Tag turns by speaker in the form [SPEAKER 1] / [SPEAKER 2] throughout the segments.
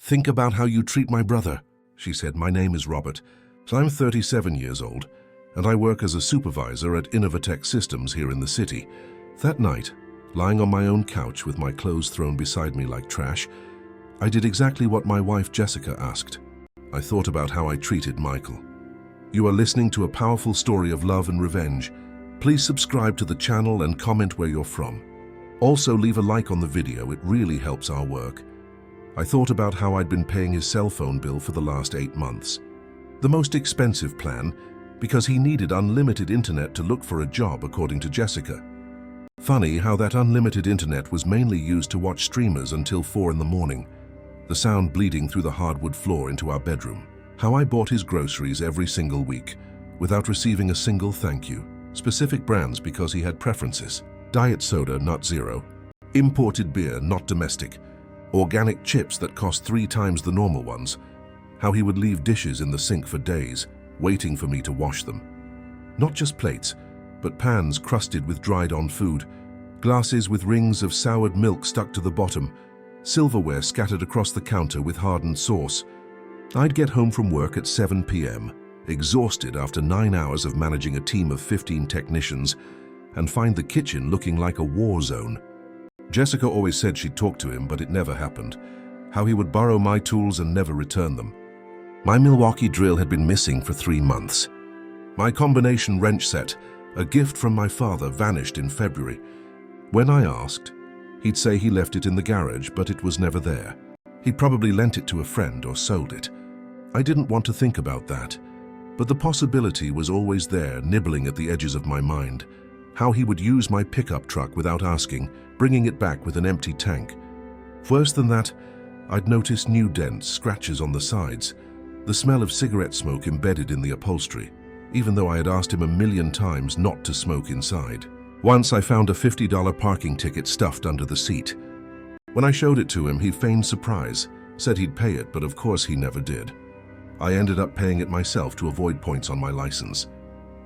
[SPEAKER 1] Think about how you treat my brother, she said. My name is Robert. I'm 37 years old, and I work as a supervisor at Innovatech Systems here in the city. That night, lying on my own couch with my clothes thrown beside me like trash, I did exactly what my wife Jessica asked. I thought about how I treated Michael. You are listening to a powerful story of love and revenge. Please subscribe to the channel and comment where you're from. Also, leave a like on the video, it really helps our work. I thought about how I'd been paying his cell phone bill for the last 8 months. The most expensive plan, because he needed unlimited internet to look for a job, according to Jessica. Funny how that unlimited internet was mainly used to watch streamers until 4 in the morning, the sound bleeding through the hardwood floor into our bedroom. How I bought his groceries every single week, without receiving a single thank you. Specific brands because he had preferences. Diet soda, not zero. Imported beer, not domestic. Organic chips that cost 3 times the normal ones. How he would leave dishes in the sink for days, waiting for me to wash them. Not just plates, but pans crusted with dried-on food, glasses with rings of soured milk stuck to the bottom, silverware scattered across the counter with hardened sauce. I'd get home from work at 7 p.m., exhausted after 9 hours of managing a team of 15 technicians, and find the kitchen looking like a war zone. Jessica always said she'd talk to him, but it never happened. How he would borrow my tools and never return them. My Milwaukee drill had been missing for 3 months. My combination wrench set, a gift from my father, vanished in February. When I asked, he'd say he left it in the garage, but it was never there. He probably lent it to a friend or sold it. I didn't want to think about that, but the possibility was always there, nibbling at the edges of my mind. How he would use my pickup truck without asking, bringing it back with an empty tank. Worse than that, I'd noticed new dents, scratches on the sides, the smell of cigarette smoke embedded in the upholstery, even though I had asked him 1,000,000 times not to smoke inside. Once I found a $50 parking ticket stuffed under the seat. When I showed it to him, he feigned surprise, said he'd pay it, but of course he never did. I ended up paying it myself to avoid points on my license.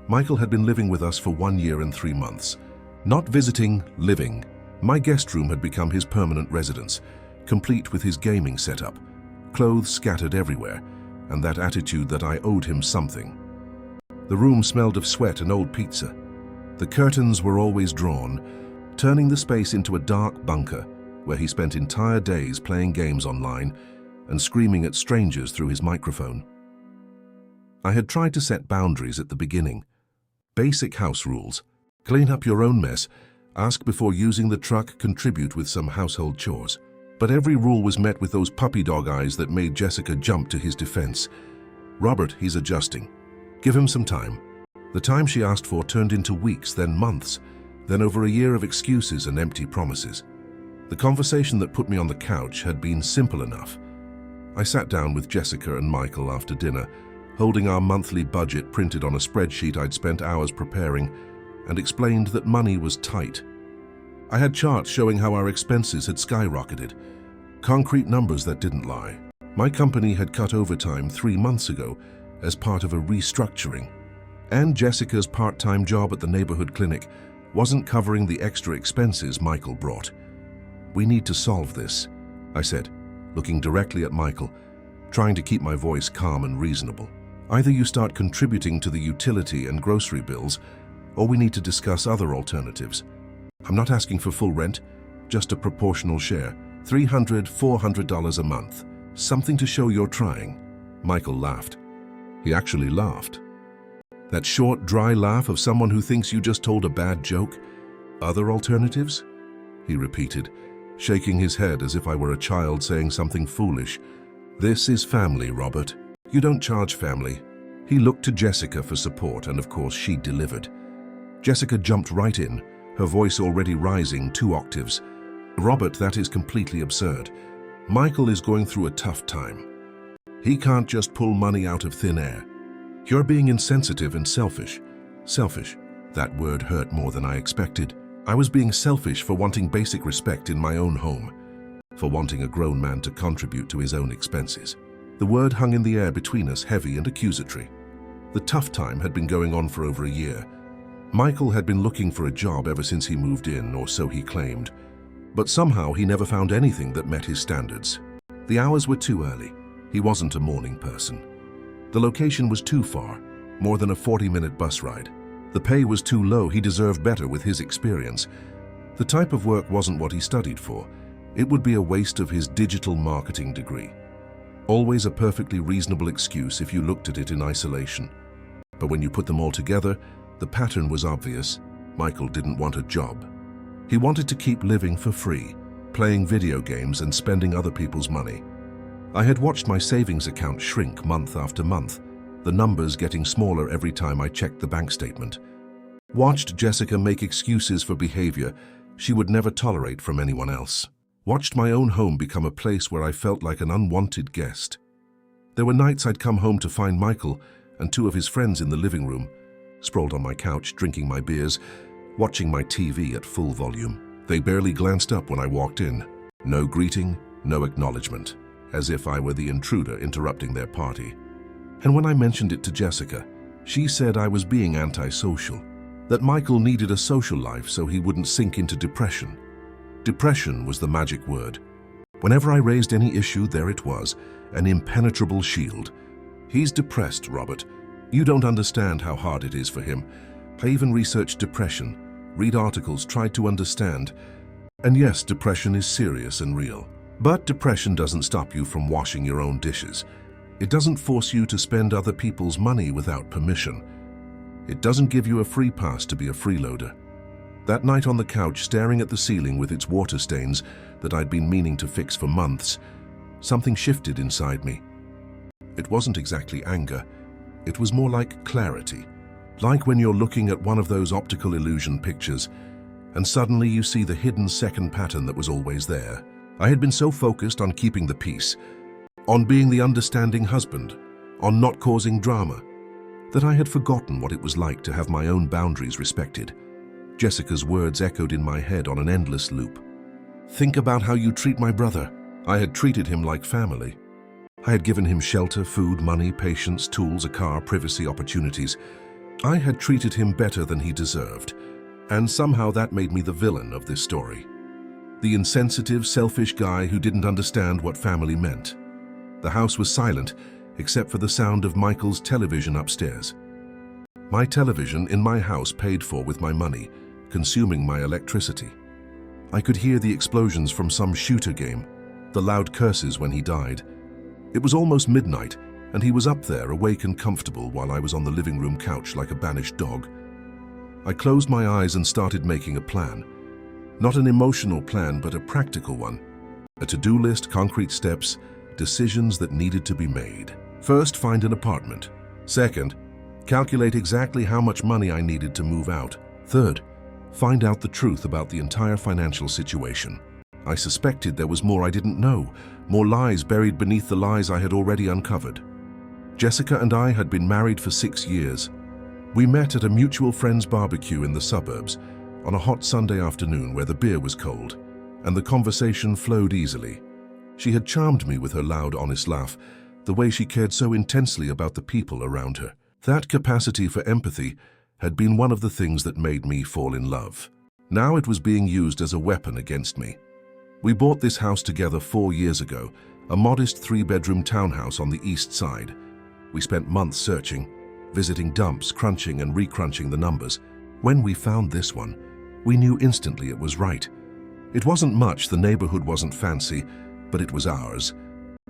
[SPEAKER 1] Michael had been living with us for 1 year and 3 months. Not visiting, living. My guest room had become his permanent residence, complete with his gaming setup, clothes scattered everywhere, and that attitude that I owed him something. The room smelled of sweat and old pizza. The curtains were always drawn, turning the space into a dark bunker where he spent entire days playing games online and screaming at strangers through his microphone. I had tried to set boundaries at the beginning. Basic house rules. Clean up your own mess. Ask before using the truck. Contribute with some household chores. But every rule was met with those puppy dog eyes that made Jessica jump to his defense. Robert, he's adjusting. Give him some time. The time she asked for turned into weeks, then months, then over a year of excuses and empty promises. The conversation that put me on the couch had been simple enough. I sat down with Jessica and Michael after dinner, holding our monthly budget printed on a spreadsheet I'd spent hours preparing, and explained that money was tight. I had charts showing how our expenses had skyrocketed, concrete numbers that didn't lie. My company had cut overtime 3 months ago as part of a restructuring, and Jessica's part-time job at the neighborhood clinic wasn't covering the extra expenses Michael brought. We need to solve this, I said, looking directly at Michael, trying to keep my voice calm and reasonable. Either you start contributing to the utility and grocery bills, or we need to discuss other alternatives. I'm not asking for full rent, just a proportional share, $300, $400 a month. Something to show you're trying. Michael laughed. He actually laughed. That short, dry laugh of someone who thinks you just told a bad joke. Other alternatives? He repeated, shaking his head as if I were a child saying something foolish. This is family, Robert. You don't charge family. He looked to Jessica for support, and of course she delivered. Jessica jumped right in, her voice already rising 2 octaves. Robert, that is completely absurd. Michael is going through a tough time. He can't just pull money out of thin air. You're being insensitive and selfish. Selfish. That word hurt more than I expected. I was being selfish for wanting basic respect in my own home, for wanting a grown man to contribute to his own expenses. The word hung in the air between us, heavy and accusatory. The tough time had been going on for over a year. Michael had been looking for a job ever since he moved in, or so he claimed. But somehow he never found anything that met his standards. The hours were too early. He wasn't a morning person. The location was too far, more than a 40-minute bus ride. The pay was too low. He deserved better with his experience. The type of work wasn't what he studied for. It would be a waste of his digital marketing degree. Always a perfectly reasonable excuse if you looked at it in isolation. But when you put them all together, the pattern was obvious. Michael didn't want a job. He wanted to keep living for free, playing video games and spending other people's money. I had watched my savings account shrink month after month, the numbers getting smaller every time I checked the bank statement. Watched Jessica make excuses for behavior she would never tolerate from anyone else. Watched my own home become a place where I felt like an unwanted guest. There were nights I'd come home to find Michael and two of his friends in the living room, sprawled on my couch, drinking my beers, watching my TV at full volume. They barely glanced up when I walked in. No greeting, no acknowledgement, as if I were the intruder interrupting their party. And when I mentioned it to Jessica, she said I was being antisocial, that Michael needed a social life so he wouldn't sink into depression. Depression was the magic word. Whenever I raised any issue, there it was, an impenetrable shield. He's depressed, Robert. You don't understand how hard it is for him. I even researched depression, read articles, tried to understand. And yes, depression is serious and real. But depression doesn't stop you from washing your own dishes. It doesn't force you to spend other people's money without permission. It doesn't give you a free pass to be a freeloader. That night on the couch, staring at the ceiling with its water stains that I'd been meaning to fix for months, something shifted inside me. It wasn't exactly anger. It was more like clarity. Like when you're looking at one of those optical illusion pictures, and suddenly you see the hidden second pattern that was always there. I had been so focused on keeping the peace, on being the understanding husband, on not causing drama, that I had forgotten what it was like to have my own boundaries respected. Jessica's words echoed in my head on an endless loop. Think about how you treat my brother. I had treated him like family. I had given him shelter, food, money, patience, tools, a car, privacy, opportunities. I had treated him better than he deserved, and somehow that made me the villain of this story. The insensitive, selfish guy who didn't understand what family meant. The house was silent, except for the sound of Michael's television upstairs. My television in my house paid for with my money, consuming my electricity. I could hear the explosions from some shooter game, the loud curses when he died. It was almost midnight, and he was up there, awake and comfortable, while I was on the living room couch like a banished dog. I closed my eyes and started making a plan. Not an emotional plan, but a practical one. A to-do list, concrete steps, decisions that needed to be made. First, find an apartment. Second, calculate exactly how much money I needed to move out. Third, find out the truth about the entire financial situation. I suspected there was more I didn't know, more lies buried beneath the lies I had already uncovered. Jessica and I had been married for 6 years. We met at a mutual friend's barbecue in the suburbs on a hot Sunday afternoon where the beer was cold, and the conversation flowed easily. She had charmed me with her loud, honest laugh, the way she cared so intensely about the people around her. That capacity for empathy had been one of the things that made me fall in love. Now it was being used as a weapon against me. We bought this house together 4 years ago, a modest 3-bedroom townhouse on the east side. We spent months searching, visiting dumps, crunching and recrunching the numbers. When we found this one, we knew instantly it was right. It wasn't much, the neighborhood wasn't fancy, but it was ours.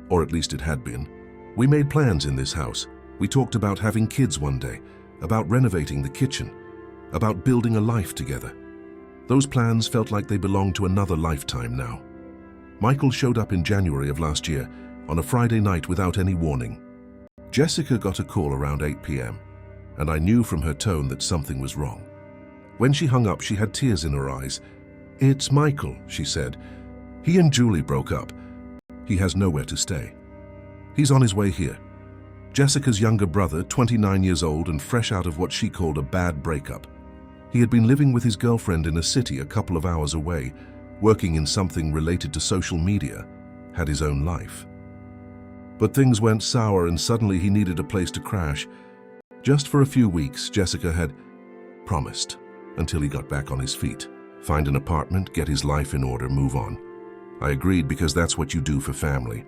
[SPEAKER 1] Or at least it had been. We made plans in this house. We talked about having kids one day, about renovating the kitchen, about building a life together. Those plans felt like they belonged to another lifetime now. Michael showed up in January of last year, on a Friday night without any warning. Jessica got a call around 8 p.m., and I knew from her tone that something was wrong. When she hung up, she had tears in her eyes. "It's Michael," she said. "He and Julie broke up. He has nowhere to stay. He's on his way here." Jessica's younger brother, 29 years old and fresh out of what she called a bad breakup. He had been living with his girlfriend in a city a couple of hours away, working in something related to social media, had his own life. But things went sour and suddenly he needed a place to crash. Just for a few weeks, Jessica had promised, until he got back on his feet. Find an apartment, get his life in order, move on. I agreed because that's what you do for family.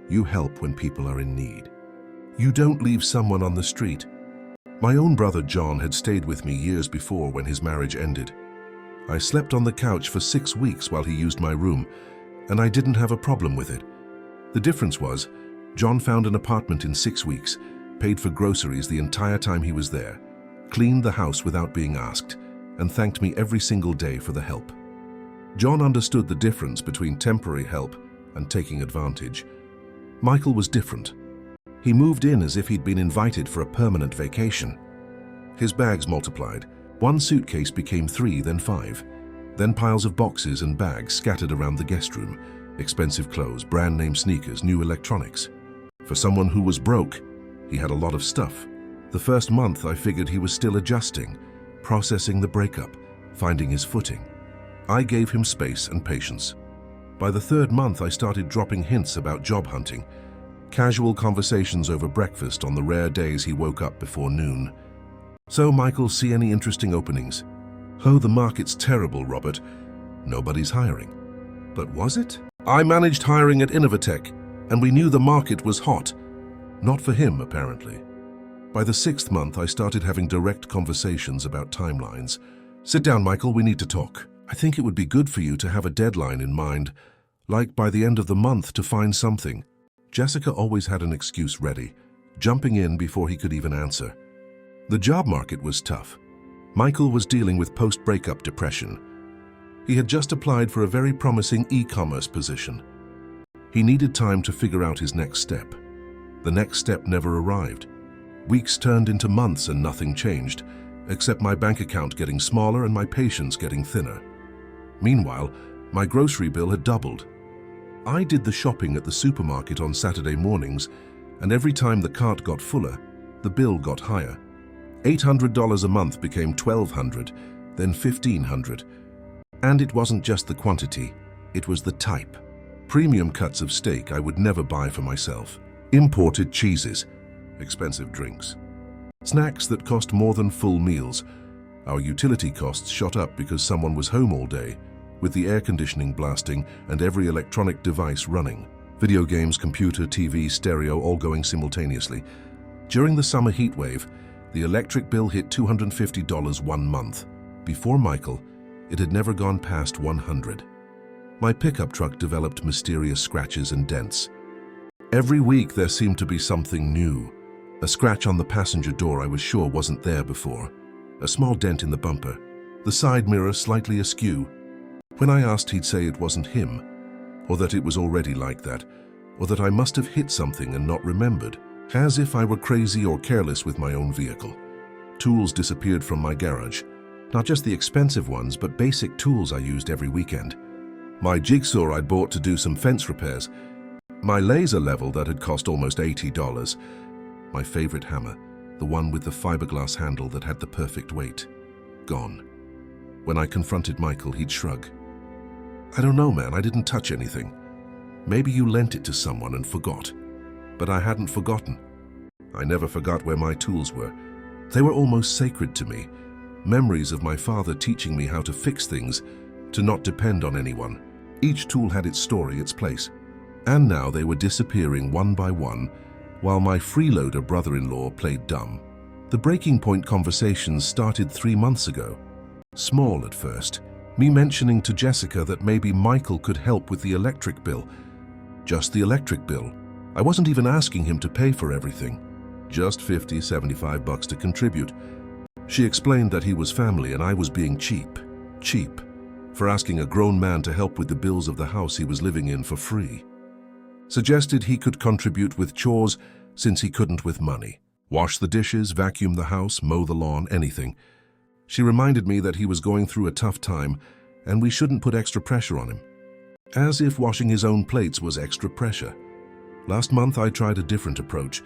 [SPEAKER 1] You help when people are in need. You don't leave someone on the street. My own brother John had stayed with me years before when his marriage ended. I slept on the couch for 6 weeks while he used my room, and I didn't have a problem with it. The difference was, John found an apartment in 6 weeks, paid for groceries the entire time he was there, cleaned the house without being asked, and thanked me every single day for the help. John understood the difference between temporary help and taking advantage. Michael was different. He moved in as if he'd been invited for a permanent vacation. His bags multiplied. 1 suitcase became 3, then 5. Then piles of boxes and bags scattered around the guest room. Expensive clothes, brand-name sneakers, new electronics. For someone who was broke, he had a lot of stuff. The first month I figured he was still adjusting, processing the breakup, finding his footing. I gave him space and patience. By the 3rd month I started dropping hints about job hunting, casual conversations over breakfast on the rare days he woke up before noon. "So, Michael, see any interesting openings?" "Oh, the market's terrible, Robert. Nobody's hiring." "But was it?" "I managed hiring at Innovatech, and we knew the market was hot." Not for him, apparently. By the 6th month, I started having direct conversations about timelines. "Sit down, Michael, we need to talk. I think it would be good for you to have a deadline in mind, like by the end of the month to find something." Jessica always had an excuse ready, jumping in before he could even answer. The job market was tough. Michael was dealing with post-breakup depression. He had just applied for a very promising e-commerce position. He needed time to figure out his next step. The next step never arrived. Weeks turned into months and nothing changed, except my bank account getting smaller and my patience getting thinner. Meanwhile, my grocery bill had doubled. I did the shopping at the supermarket on Saturday mornings, and every time the cart got fuller, the bill got higher. $800 a month became $1,200, then $1,500. And it wasn't just the quantity, it was the type. Premium cuts of steak I would never buy for myself. Imported cheeses, expensive drinks. Snacks that cost more than full meals. Our utility costs shot up because someone was home all day, with the air conditioning blasting and every electronic device running. Video games, computer, TV, stereo, all going simultaneously. During the summer heat wave, the electric bill hit $250 one month. Before Michael, it had never gone past $100. My pickup truck developed mysterious scratches and dents. Every week there seemed to be something new. A scratch on the passenger door I was sure wasn't there before. A small dent in the bumper. The side mirror slightly askew. When I asked, he'd say it wasn't him, or that it was already like that, or that I must have hit something and not remembered, as if I were crazy or careless with my own vehicle. Tools disappeared from my garage. Not just the expensive ones, but basic tools I used every weekend. My jigsaw I'd bought to do some fence repairs. My laser level that had cost almost $80. My favorite hammer, the one with the fiberglass handle that had the perfect weight. Gone. When I confronted Michael, he'd shrug. "I don't know, man, I didn't touch anything. Maybe you lent it to someone and forgot." But I hadn't forgotten. I never forgot where my tools were. They were almost sacred to me. Memories of my father teaching me how to fix things, to not depend on anyone. Each tool had its story, its place. And now they were disappearing one by one, while my freeloader brother-in-law played dumb. The breaking point conversations started 3 months ago. Small at first. Me mentioning to Jessica that maybe Michael could help with the electric bill. Just the electric bill. I wasn't even asking him to pay for everything. Just $50, $75 to contribute. She explained that he was family and I was being cheap. Cheap. For asking a grown man to help with the bills of the house he was living in for free. Suggested he could contribute with chores since he couldn't with money. Wash the dishes, vacuum the house, mow the lawn, anything. She reminded me that he was going through a tough time and we shouldn't put extra pressure on him. As if washing his own plates was extra pressure. Last month I tried a different approach.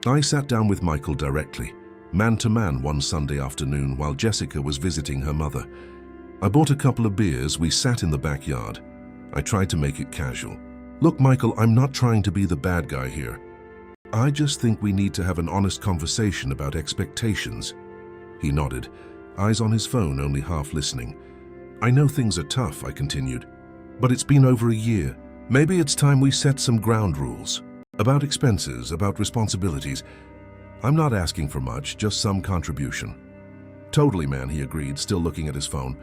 [SPEAKER 1] I sat down with Michael directly, man to man one Sunday afternoon while Jessica was visiting her mother. I bought a couple of beers, we sat in the backyard. I tried to make it casual. "Look, Michael, I'm not trying to be the bad guy here. I just think we need to have an honest conversation about expectations." He nodded, eyes on his phone, only half listening. "I know things are tough," I continued, "but it's been over a year. Maybe it's time we set some ground rules. About expenses, about responsibilities. I'm not asking for much, just some contribution. Totally, man, he agreed, still looking at his phone.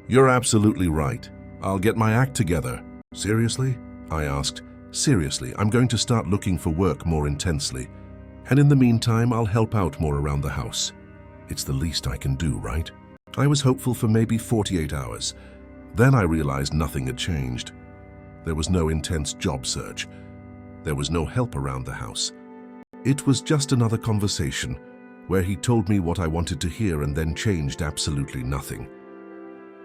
[SPEAKER 1] You're absolutely right. I'll get my act together. Seriously? I asked. Seriously, I'm going to start looking for work more intensely. And in the meantime, I'll help out more around the house. It's the least I can do, right? I was hopeful for maybe 48 hours. Then I realized nothing had changed. There was no intense job search. There was no help around the house. It was just another conversation where he told me what I wanted to hear and then changed absolutely nothing.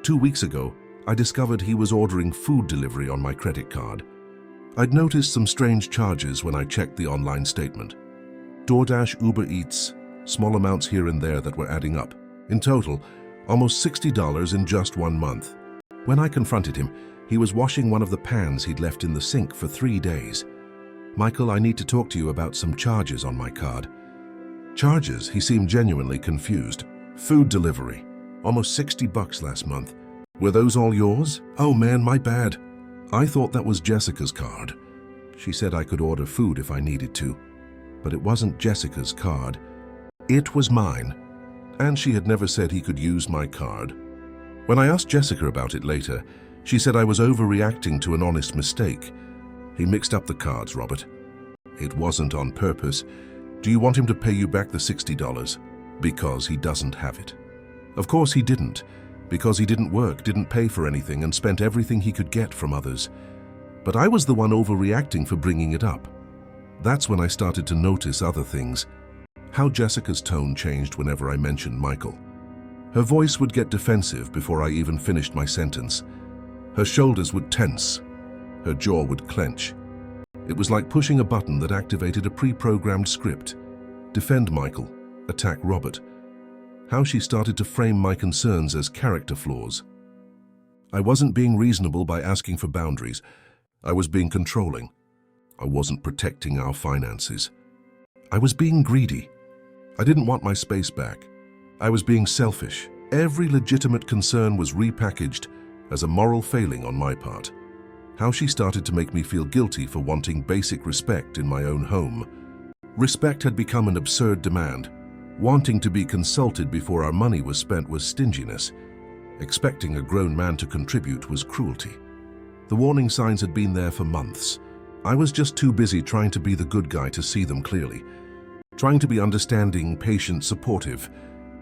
[SPEAKER 1] 2 weeks ago, I discovered he was ordering food delivery on my credit card. I'd noticed some strange charges when I checked the online statement. DoorDash, Uber Eats, small amounts here and there that were adding up. In total, almost $60 in just 1 month. When I confronted him, he was washing one of the pans he'd left in the sink for 3 days. Michael, I need to talk to you about some charges on my card. Charges? He seemed genuinely confused. Food delivery. Almost $60 last month. Were those all yours? Oh man, my bad. I thought that was Jessica's card. She said I could order food if I needed to. But it wasn't Jessica's card. It was mine. And she had never said he could use my card. When I asked Jessica about it later, she said I was overreacting to an honest mistake. He mixed up the cards, Robert. It wasn't on purpose. Do you want him to pay you back the $60? Because he doesn't have it. Of course he didn't. Because he didn't work, didn't pay for anything, and spent everything he could get from others. But I was the one overreacting for bringing it up. That's when I started to notice other things. How Jessica's tone changed whenever I mentioned Michael. Her voice would get defensive before I even finished my sentence. Her shoulders would tense. Her jaw would clench. It was like pushing a button that activated a pre-programmed script. Defend Michael, attack Robert. How she started to frame my concerns as character flaws. I wasn't being reasonable by asking for boundaries. I was being controlling. I wasn't protecting our finances. I was being greedy. I didn't want my space back. I was being selfish. Every legitimate concern was repackaged as a moral failing on my part. How she started to make me feel guilty for wanting basic respect in my own home. Respect had become an absurd demand. Wanting to be consulted before our money was spent was stinginess. Expecting a grown man to contribute was cruelty. The warning signs had been there for months. I was just too busy trying to be the good guy to see them clearly. Trying to be understanding, patient, supportive.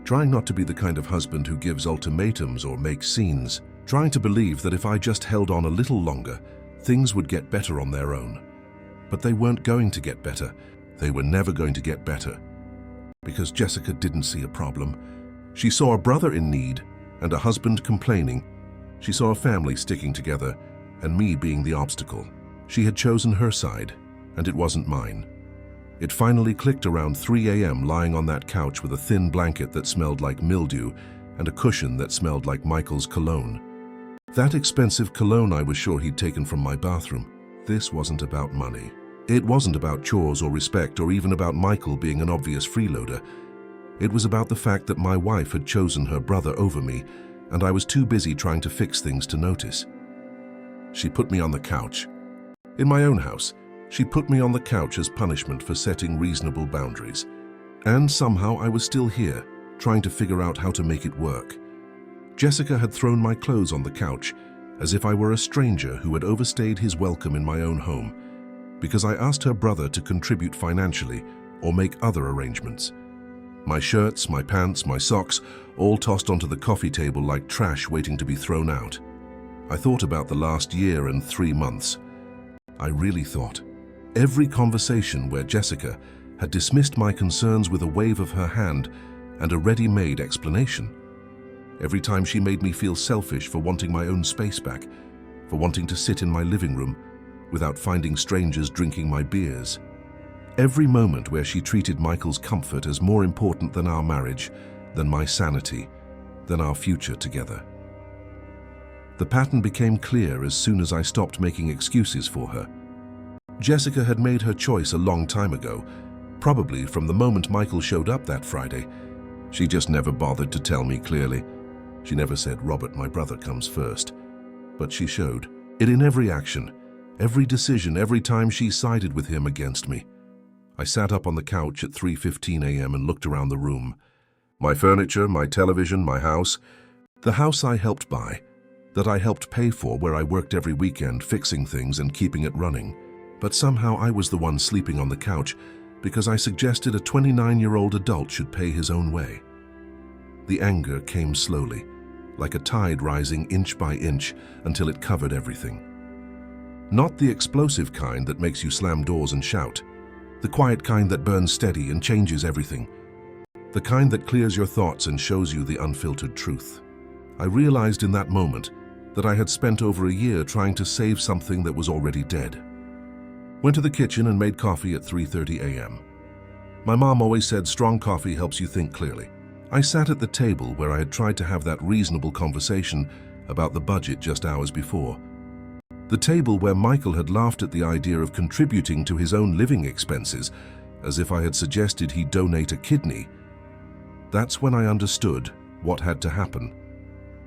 [SPEAKER 1] Trying not to be the kind of husband who gives ultimatums or makes scenes. Trying to believe that if I just held on a little longer, things would get better on their own. But they weren't going to get better. They were never going to get better. Because Jessica didn't see a problem. She saw a brother in need and a husband complaining. She saw a family sticking together and me being the obstacle. She had chosen her side, and it wasn't mine. It finally clicked around 3 a.m. lying on that couch with a thin blanket that smelled like mildew and a cushion that smelled like Michael's cologne. That expensive cologne I was sure he'd taken from my bathroom. This wasn't about money. It wasn't about chores or respect or even about Michael being an obvious freeloader. It was about the fact that my wife had chosen her brother over me, and I was too busy trying to fix things to notice. She put me on the couch. In my own house, she put me on the couch as punishment for setting reasonable boundaries. And somehow I was still here, trying to figure out how to make it work. Jessica had thrown my clothes on the couch, as if I were a stranger who had overstayed his welcome in my own home, because I asked her brother to contribute financially or make other arrangements. My shirts, my pants, my socks, all tossed onto the coffee table like trash waiting to be thrown out. I thought about the last year and 3 months. I really thought. Every conversation where Jessica had dismissed my concerns with a wave of her hand and a ready-made explanation. Every time she made me feel selfish for wanting my own space back, for wanting to sit in my living room without finding strangers drinking my beers. Every moment where she treated Michael's comfort as more important than our marriage, than my sanity, than our future together. The pattern became clear as soon as I stopped making excuses for her. Jessica had made her choice a long time ago, probably from the moment Michael showed up that Friday. She just never bothered to tell me clearly. She never said, "Robert, my brother comes first." But she showed it in every action, Every decision, every time she sided with him against me. I sat up on the couch at 3:15 a.m. and looked around the room. My furniture, my television, my house. The house I helped buy, that I helped pay for, where I worked every weekend fixing things and keeping it running. But somehow I was the one sleeping on the couch because I suggested a 29-year-old adult should pay his own way. The anger came slowly, like a tide rising inch by inch until it covered everything. Not the explosive kind that makes you slam doors and shout. The quiet kind that burns steady and changes everything. The kind that clears your thoughts and shows you the unfiltered truth. I realized in that moment that I had spent over a year trying to save something that was already dead. Went to the kitchen and made coffee at 3:30 a.m. My mom always said strong coffee helps you think clearly. I sat at the table where I had tried to have that reasonable conversation about the budget just hours before. The table where Michael had laughed at the idea of contributing to his own living expenses, as if I had suggested he donate a kidney. That's when I understood what had to happen.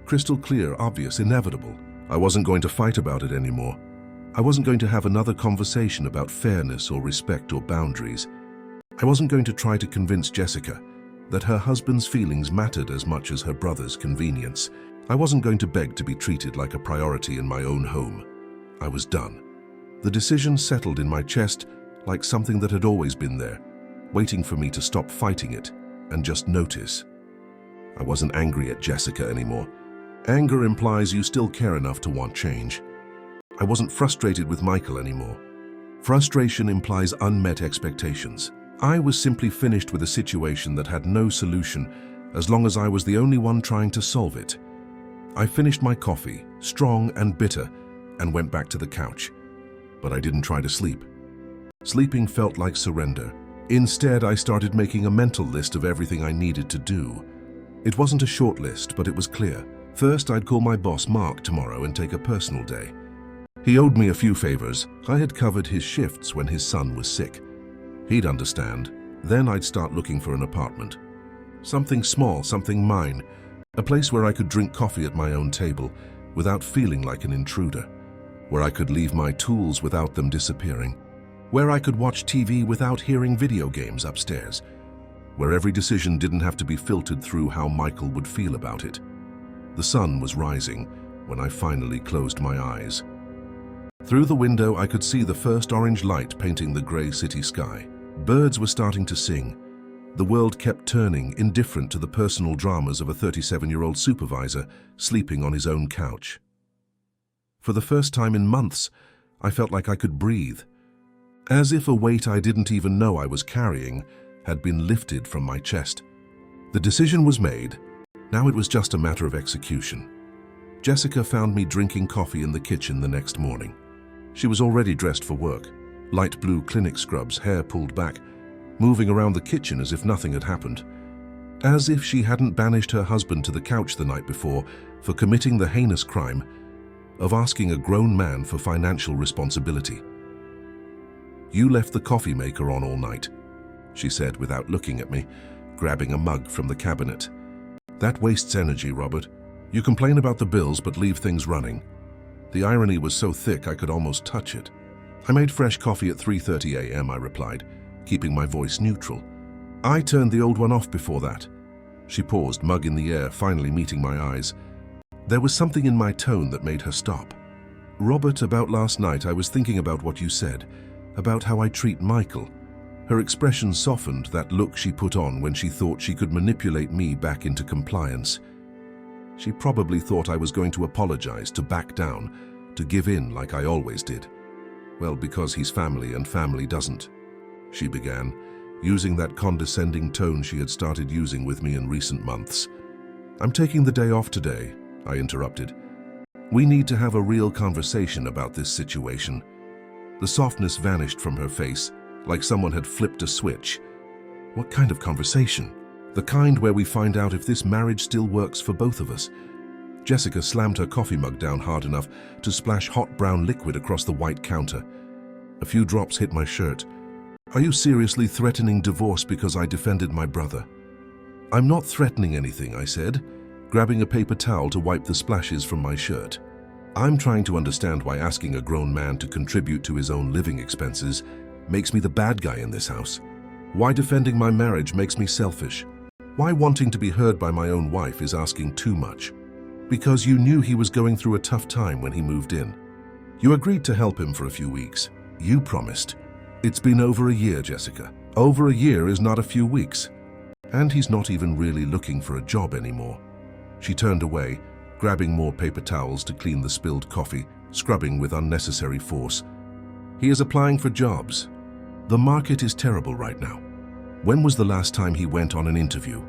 [SPEAKER 1] Crystal clear, obvious, inevitable. I wasn't going to fight about it anymore. I wasn't going to have another conversation about fairness or respect or boundaries. I wasn't going to try to convince Jessica that her husband's feelings mattered as much as her brother's convenience. I wasn't going to beg to be treated like a priority in my own home. I was done. The decision settled in my chest like something that had always been there, waiting for me to stop fighting it and just notice. I wasn't angry at Jessica anymore. Anger implies you still care enough to want change. I wasn't frustrated with Michael anymore. Frustration implies unmet expectations. I was simply finished with a situation that had no solution as long as I was the only one trying to solve it. I finished my coffee, strong and bitter, and went back to the couch. But I didn't try to sleep. Sleeping felt like surrender. Instead, I started making a mental list of everything I needed to do. It wasn't a short list, but it was clear. First, I'd call my boss Mark tomorrow and take a personal day. He owed me a few favors. I had covered his shifts when his son was sick. He'd understand. Then I'd start looking for an apartment. Something small, something mine. A place where I could drink coffee at my own table without feeling like an intruder. Where I could leave my tools without them disappearing. Where I could watch TV without hearing video games upstairs. Where every decision didn't have to be filtered through how Michael would feel about it. The sun was rising when I finally closed my eyes. Through the window, I could see the first orange light painting the gray city sky. Birds were starting to sing. The world kept turning, indifferent to the personal dramas of a 37-year-old supervisor sleeping on his own couch. For the first time in months, I felt like I could breathe. As if a weight I didn't even know I was carrying had been lifted from my chest. The decision was made. Now it was just a matter of execution. Jessica found me drinking coffee in the kitchen the next morning. She was already dressed for work, light blue clinic scrubs, hair pulled back, moving around the kitchen as if nothing had happened. As if she hadn't banished her husband to the couch the night before for committing the heinous crime of asking a grown man for financial responsibility. "You left the coffee maker on all night," she said without looking at me, grabbing a mug from the cabinet. "That wastes energy, Robert. You complain about the bills but leave things running." The irony was so thick I could almost touch it. "I made fresh coffee at 3:30 a.m., I replied, keeping my voice neutral. "I turned the old one off before that." She paused, mug in the air, finally meeting my eyes. There was something in my tone that made her stop. "Robert, about last night I was thinking about what you said, about how I treat Michael." Her expression softened, that look she put on when she thought she could manipulate me back into compliance. She probably thought I was going to apologize, to back down, to give in like I always did. "Well, because he's family and family doesn't," she began, using that condescending tone she had started using with me in recent months. "I'm taking the day off today," I interrupted. "We need to have a real conversation about this situation." The softness vanished from her face, like someone had flipped a switch. "What kind of conversation?" "The kind where we find out if this marriage still works for both of us." Jessica slammed her coffee mug down hard enough to splash hot brown liquid across the white counter. A few drops hit my shirt. "Are you seriously threatening divorce because I defended my brother?" "I'm not threatening anything," I said, grabbing a paper towel to wipe the splashes from my shirt. I'm trying to understand why asking a grown man to contribute to his own living expenses makes me the bad guy in this house. Why defending my marriage makes me selfish. Why wanting to be heard by my own wife is asking too much. Because you knew he was going through a tough time when he moved in. You agreed to help him for a few weeks. You promised. It's been over a year, Jessica. Over a year is not a few weeks. And he's not even really looking for a job anymore. She turned away, grabbing more paper towels to clean the spilled coffee, scrubbing with unnecessary force. He is applying for jobs. The market is terrible right now. When was the last time he went on an interview?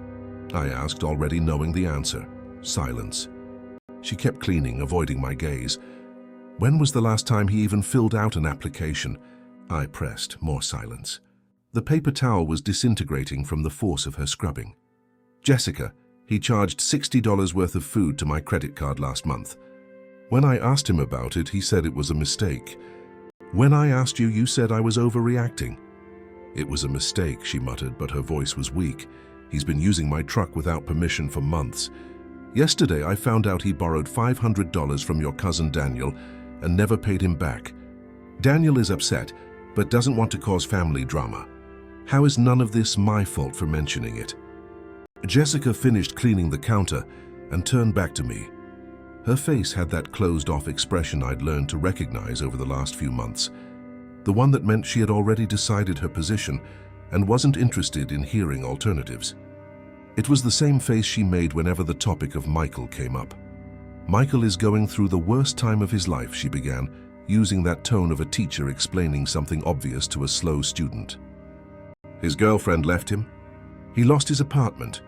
[SPEAKER 1] I asked, already knowing the answer. Silence. She kept cleaning, avoiding my gaze. When was the last time he even filled out an application? I pressed. More silence. The paper towel was disintegrating from the force of her scrubbing. Jessica, he charged $60 worth of food to my credit card last month. When I asked him about it, he said it was a mistake. When I asked you, you said I was overreacting. It was a mistake, she muttered, but her voice was weak. He's been using my truck without permission for months. Yesterday, I found out he borrowed $500 from your cousin Daniel and never paid him back. Daniel is upset, but doesn't want to cause family drama. How is none of this my fault for mentioning it? Jessica finished cleaning the counter and turned back to me. Her face had that closed-off expression I'd learned to recognize over the last few months. The one that meant she had already decided her position and wasn't interested in hearing alternatives. It was the same face she made whenever the topic of Michael came up. Michael is going through the worst time of his life, she began, using that tone of a teacher explaining something obvious to a slow student. His girlfriend left him. He lost his apartment.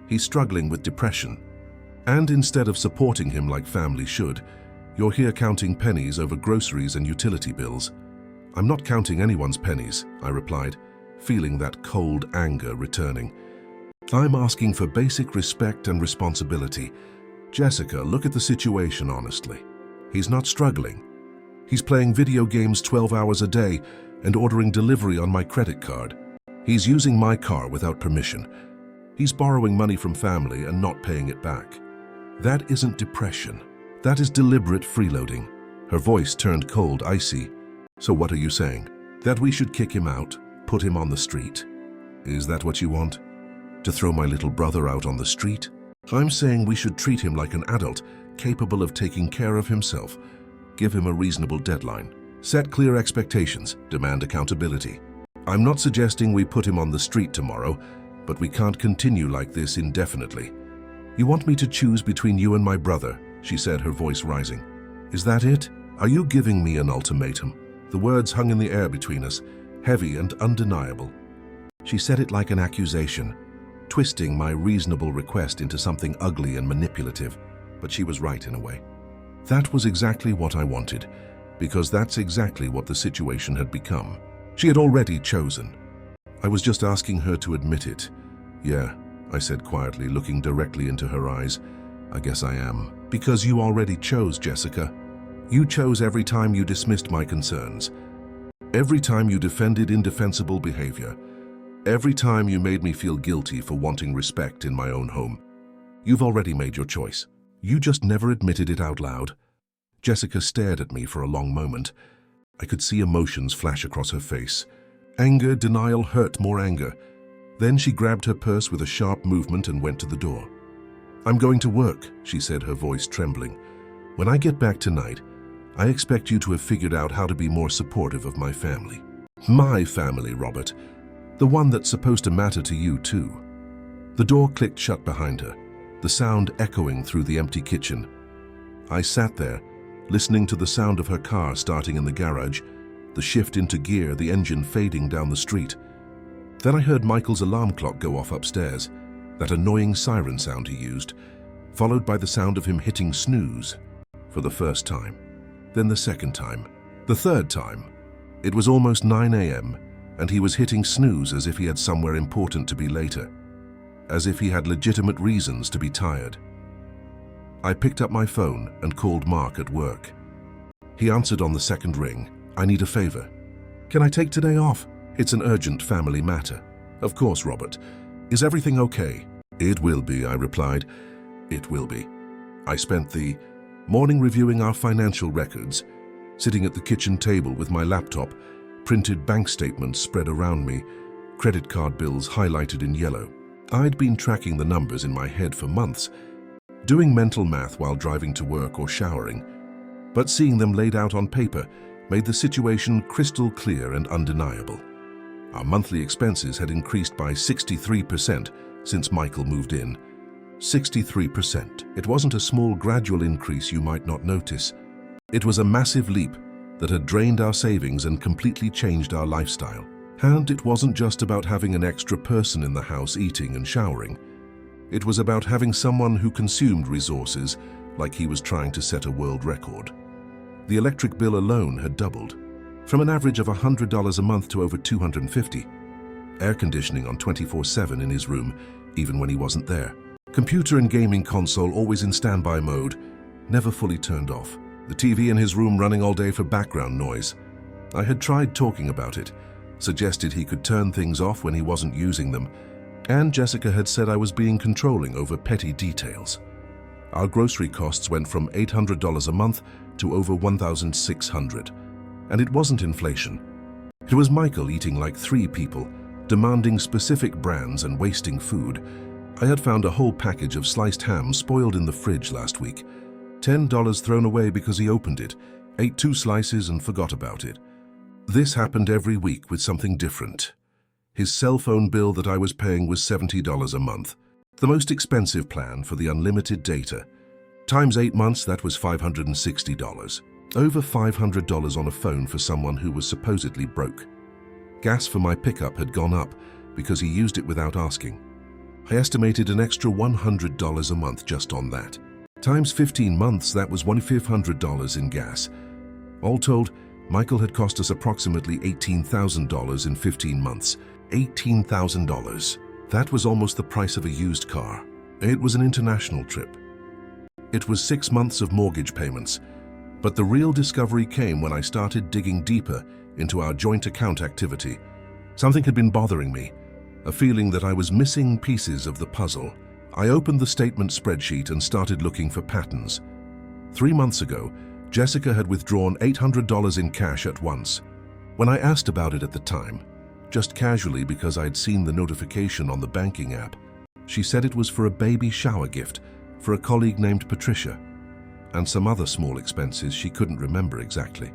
[SPEAKER 1] He's struggling with depression. And instead of supporting him like family should, you're here counting pennies over groceries and utility bills. I'm not counting anyone's pennies, I replied, feeling that cold anger returning. I'm asking for basic respect and responsibility. Jessica, look at the situation honestly. He's not struggling. He's playing video games 12 hours a day and ordering delivery on my credit card. He's using my car without permission. He's borrowing money from family and not paying it back. That isn't depression. That is deliberate freeloading. Her voice turned cold, icy. So what are you saying? That we should kick him out, put him on the street? Is that what you want? To throw my little brother out on the street? I'm saying we should treat him like an adult, capable of taking care of himself. Give him a reasonable deadline. Set clear expectations. Demand accountability. I'm not suggesting we put him on the street tomorrow, but we can't continue like this indefinitely. You want me to choose between you and my brother, she said, her voice rising. Is that it? Are you giving me an ultimatum? The words hung in the air between us, heavy and undeniable. She said it like an accusation, twisting my reasonable request into something ugly and manipulative, but she was right in a way. That was exactly what I wanted, because that's exactly what the situation had become. She had already chosen. I was just asking her to admit it. Yeah, I said quietly, looking directly into her eyes. I guess I am. Because you already chose, Jessica. You chose every time you dismissed my concerns. Every time you defended indefensible behavior. Every time you made me feel guilty for wanting respect in my own home. You've already made your choice. You just never admitted it out loud. Jessica stared at me for a long moment. I could see emotions flash across her face. Anger, denial, hurt, more anger. Then she grabbed her purse with a sharp movement and went to the door. I'm going to work, she said, her voice trembling. When I get back tonight, I expect you to have figured out how to be more supportive of my family. My family, Robert. The one that's supposed to matter to you, too. The door clicked shut behind her, the sound echoing through the empty kitchen. I sat there, listening to the sound of her car starting in the garage, the shift into gear, the engine fading down the street. Then I heard Michael's alarm clock go off upstairs, that annoying siren sound he used, followed by the sound of him hitting snooze for the first time, then the second time, the third time. It was almost 9 a.m., and he was hitting snooze as if he had somewhere important to be later, as if he had legitimate reasons to be tired. I picked up my phone and called Mark at work. He answered on the second ring. I need a favor. Can I take today off? It's an urgent family matter. Of course, Robert. Is everything okay? It will be, I replied. It will be. I spent the Morning reviewing our financial records, sitting at the kitchen table with my laptop, printed bank statements spread around me, credit card bills highlighted in yellow. I'd been tracking the numbers in my head for months, doing mental math while driving to work or showering, but seeing them laid out on paper made the situation crystal clear and undeniable. Our monthly expenses had increased by 63% since Michael moved in. 63%. It wasn't a small gradual increase you might not notice. It was a massive leap that had drained our savings and completely changed our lifestyle. And it wasn't just about having an extra person in the house eating and showering. It was about having someone who consumed resources like he was trying to set a world record. The electric bill alone had doubled, from an average of $100 a month to over $250. Air conditioning on 24/7 in his room, even when he wasn't there. Computer and gaming console always in standby mode, never fully turned off. The TV in his room running all day for background noise. I had tried talking about it, suggested he could turn things off when he wasn't using them, and Jessica had said I was being controlling over petty details. Our grocery costs went from $800 a month to over $1,600, and it wasn't inflation. It was Michael eating like 3 people, demanding specific brands and wasting food. I had found a whole package of sliced ham spoiled in the fridge last week. $10 thrown away because he opened it, ate 2 slices and forgot about it. This happened every week with something different. His cell phone bill that I was paying was $70 a month. The most expensive plan for the unlimited data. Times 8 months, that was $560. Over $500 on a phone for someone who was supposedly broke. Gas for my pickup had gone up because he used it without asking. I estimated an extra $100 a month just on that. Times 15 months, that was $1,500 in gas. All told, Michael had cost us approximately $18,000 in 15 months. $18,000. That was almost the price of a used car. It was an international trip. It was 6 months of mortgage payments. But the real discovery came when I started digging deeper into our joint account activity. Something had been bothering me, a feeling that I was missing pieces of the puzzle. I opened the statement spreadsheet and started looking for patterns. 3 months ago, Jessica had withdrawn $800 in cash at once. When I asked about it at the time, just casually because I'd seen the notification on the banking app, she said it was for a baby shower gift for a colleague named Patricia, and some other small expenses she couldn't remember exactly.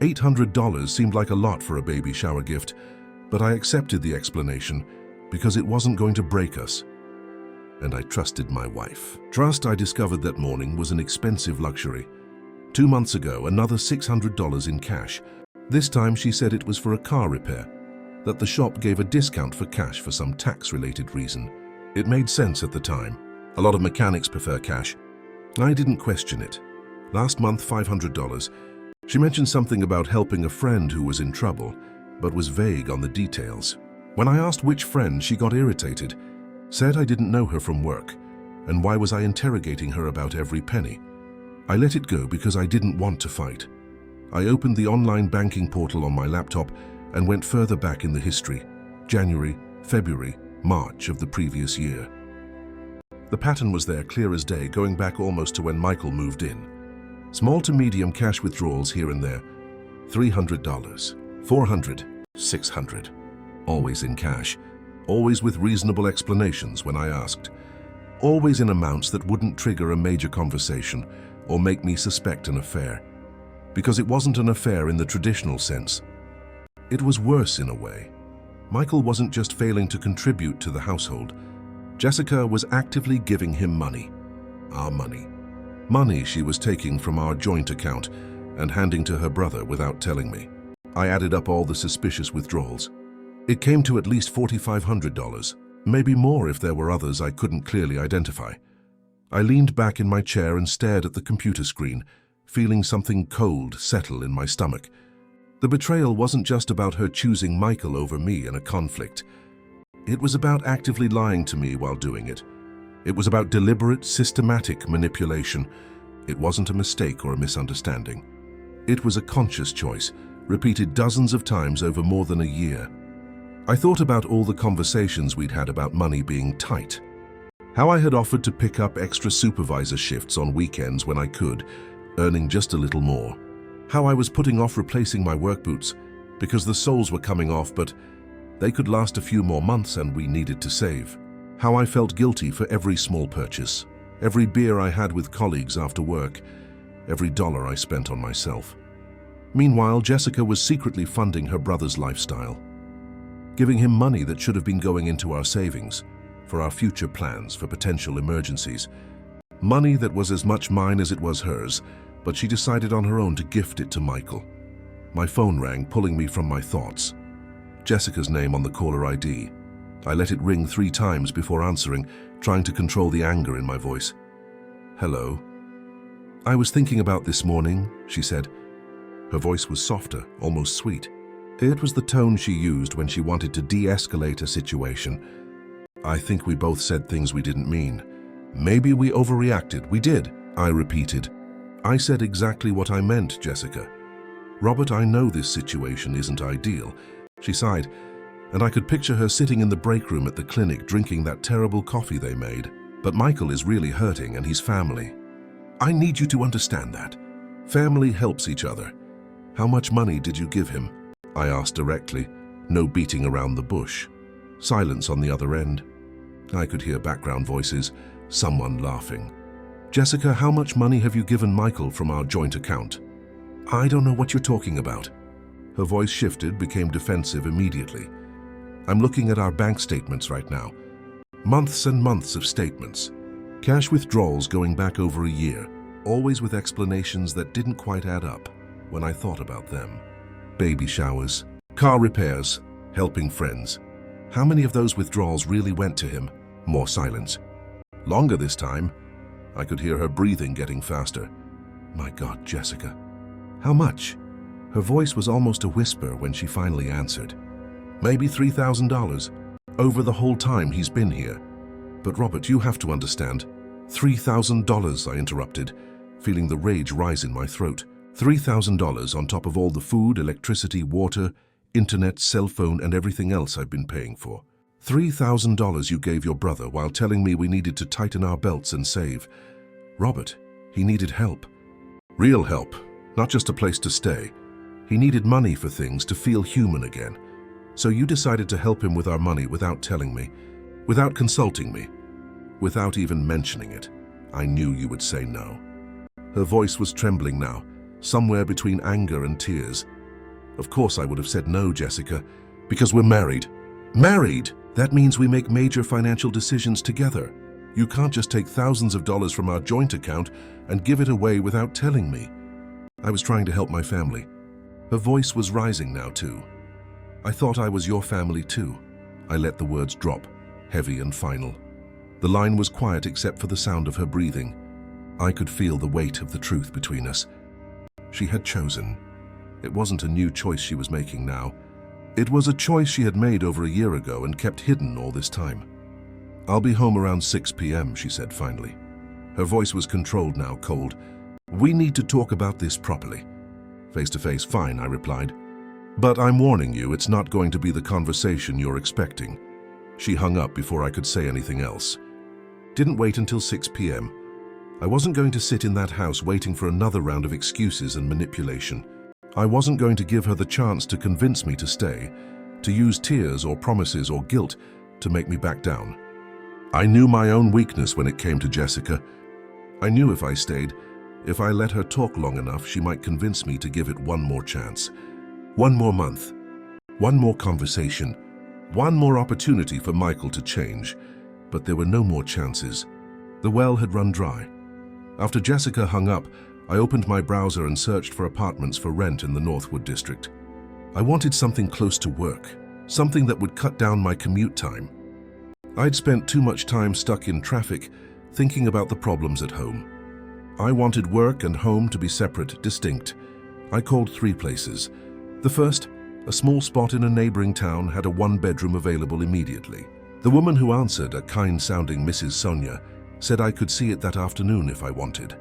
[SPEAKER 1] $800 seemed like a lot for a baby shower gift, but I accepted the explanation because it wasn't going to break us. And I trusted my wife. Trust, I discovered that morning, was an expensive luxury. 2 months ago, another $600 in cash. This time she said it was for a car repair, that the shop gave a discount for cash for some tax-related reason. It made sense at the time. A lot of mechanics prefer cash. I didn't question it. Last month, $500. She mentioned something about helping a friend who was in trouble, but was vague on the details. When I asked which friend, she got irritated, said I didn't know her from work, and why was I interrogating her about every penny? I let it go because I didn't want to fight. I opened the online banking portal on my laptop and went further back in the history, January, February, March of the previous year. The pattern was there clear as day, going back almost to when Michael moved in. Small to medium cash withdrawals here and there. $300, $400, $600. Always in cash. Always with reasonable explanations when I asked. Always in amounts that wouldn't trigger a major conversation or make me suspect an affair. Because it wasn't an affair in the traditional sense. It was worse in a way. Michael wasn't just failing to contribute to the household. Jessica was actively giving him money. Our money. Money she was taking from our joint account and handing to her brother without telling me. I added up all the suspicious withdrawals. It came to at least $4,500, maybe more if there were others I couldn't clearly identify. I leaned back in my chair and stared at the computer screen, feeling something cold settle in my stomach. The betrayal wasn't just about her choosing Michael over me in a conflict. It was about actively lying to me while doing it. It was about deliberate, systematic manipulation. It wasn't a mistake or a misunderstanding. It was a conscious choice, repeated dozens of times over more than a year. I thought about all the conversations we'd had about money being tight, How I had offered to pick up extra supervisor shifts on weekends when I could, earning just a little more. How I was putting off replacing my work boots because the soles were coming off, but they could last a few more months and we needed to save. How I felt guilty for every small purchase, every beer I had with colleagues after work, every dollar I spent on myself. Meanwhile, Jessica was secretly funding her brother's lifestyle, giving him money that should have been going into our savings, for our future plans, for potential emergencies. Money that was as much mine as it was hers, but she decided on her own to gift it to Michael. My phone rang, pulling me from my thoughts. Jessica's name on the caller ID. I let it ring 3 times before answering, trying to control the anger in my voice. "Hello." "I was thinking about this morning," she said. Her voice was softer, almost sweet. It was the tone she used when she wanted to de-escalate a situation. "I think we both said things we didn't mean. Maybe we overreacted." "We did," I repeated. "I said exactly what I meant, Jessica. Robert, I know this situation isn't ideal." She sighed, and I could picture her sitting in the break room at the clinic drinking that terrible coffee they made. "But Michael is really hurting and he's family. I need you to understand that. Family helps each other." "How much money did you give him?" I asked directly, no beating around the bush. Silence on the other end. I could hear background voices, someone laughing. "Jessica, how much money have you given Michael from our joint account?" "I don't know what you're talking about." Her voice shifted, became defensive immediately. "I'm looking at our bank statements right now. Months and months of statements. Cash withdrawals going back over a year, always with explanations that didn't quite add up when I thought about them. Baby showers, car repairs, helping friends. How many of those withdrawals really went to him?" More silence. Longer this time. I could hear her breathing getting faster. "My God, Jessica. How much?" Her voice was almost a whisper when she finally answered. "Maybe $3,000. Over the whole time he's been here." "But Robert, you have to understand." $3,000, I interrupted, feeling the rage rise in my throat. $3,000 on top of all the food, electricity, water, internet, cell phone, and everything else I've been paying for. $3,000 you gave your brother while telling me we needed to tighten our belts and save. Robert, he needed help. Real help, not just a place to stay. He needed money for things, to feel human again. So you decided to help him with our money without telling me, without consulting me, without even mentioning it. I knew you would say no." Her voice was trembling now, somewhere between anger and tears. "Of course I would have said no, Jessica, because we're married." "Married? That means we make major financial decisions together. You can't just take thousands of dollars from our joint account and give it away without telling me." I was trying to help my family. Her voice was rising now too. "I thought I was your family too." I let the words drop, heavy and final. The line was quiet except for the sound of her breathing. I could feel the weight of the truth between us. She had chosen. It wasn't a new choice she was making now. It was a choice she had made over a year ago and kept hidden all this time. "I'll be home around 6 p.m., she said finally. Her voice was controlled now, cold. "We need to talk about this properly." "Face to face, fine," I replied. "But I'm warning you, it's not going to be the conversation you're expecting." She hung up before I could say anything else. Didn't wait until 6 p.m. I wasn't going to sit in that house waiting for another round of excuses and manipulation. I wasn't going to give her the chance to convince me to stay, to use tears or promises or guilt to make me back down. I knew my own weakness when it came to Jessica. I knew if I stayed, if I let her talk long enough, she might convince me to give it one more chance. One more month. One more conversation. One more opportunity for Michael to change. But there were no more chances. The well had run dry. After Jessica hung up, I opened my browser and searched for apartments for rent in the Northwood district. I wanted something close to work, something that would cut down my commute time. I'd spent too much time stuck in traffic, thinking about the problems at home. I wanted work and home to be separate, distinct. I called 3 places. The first, a small spot in a neighboring town, had a 1-bedroom available immediately. The woman who answered, a kind-sounding Mrs. Sonia, said I could see it that afternoon if I wanted.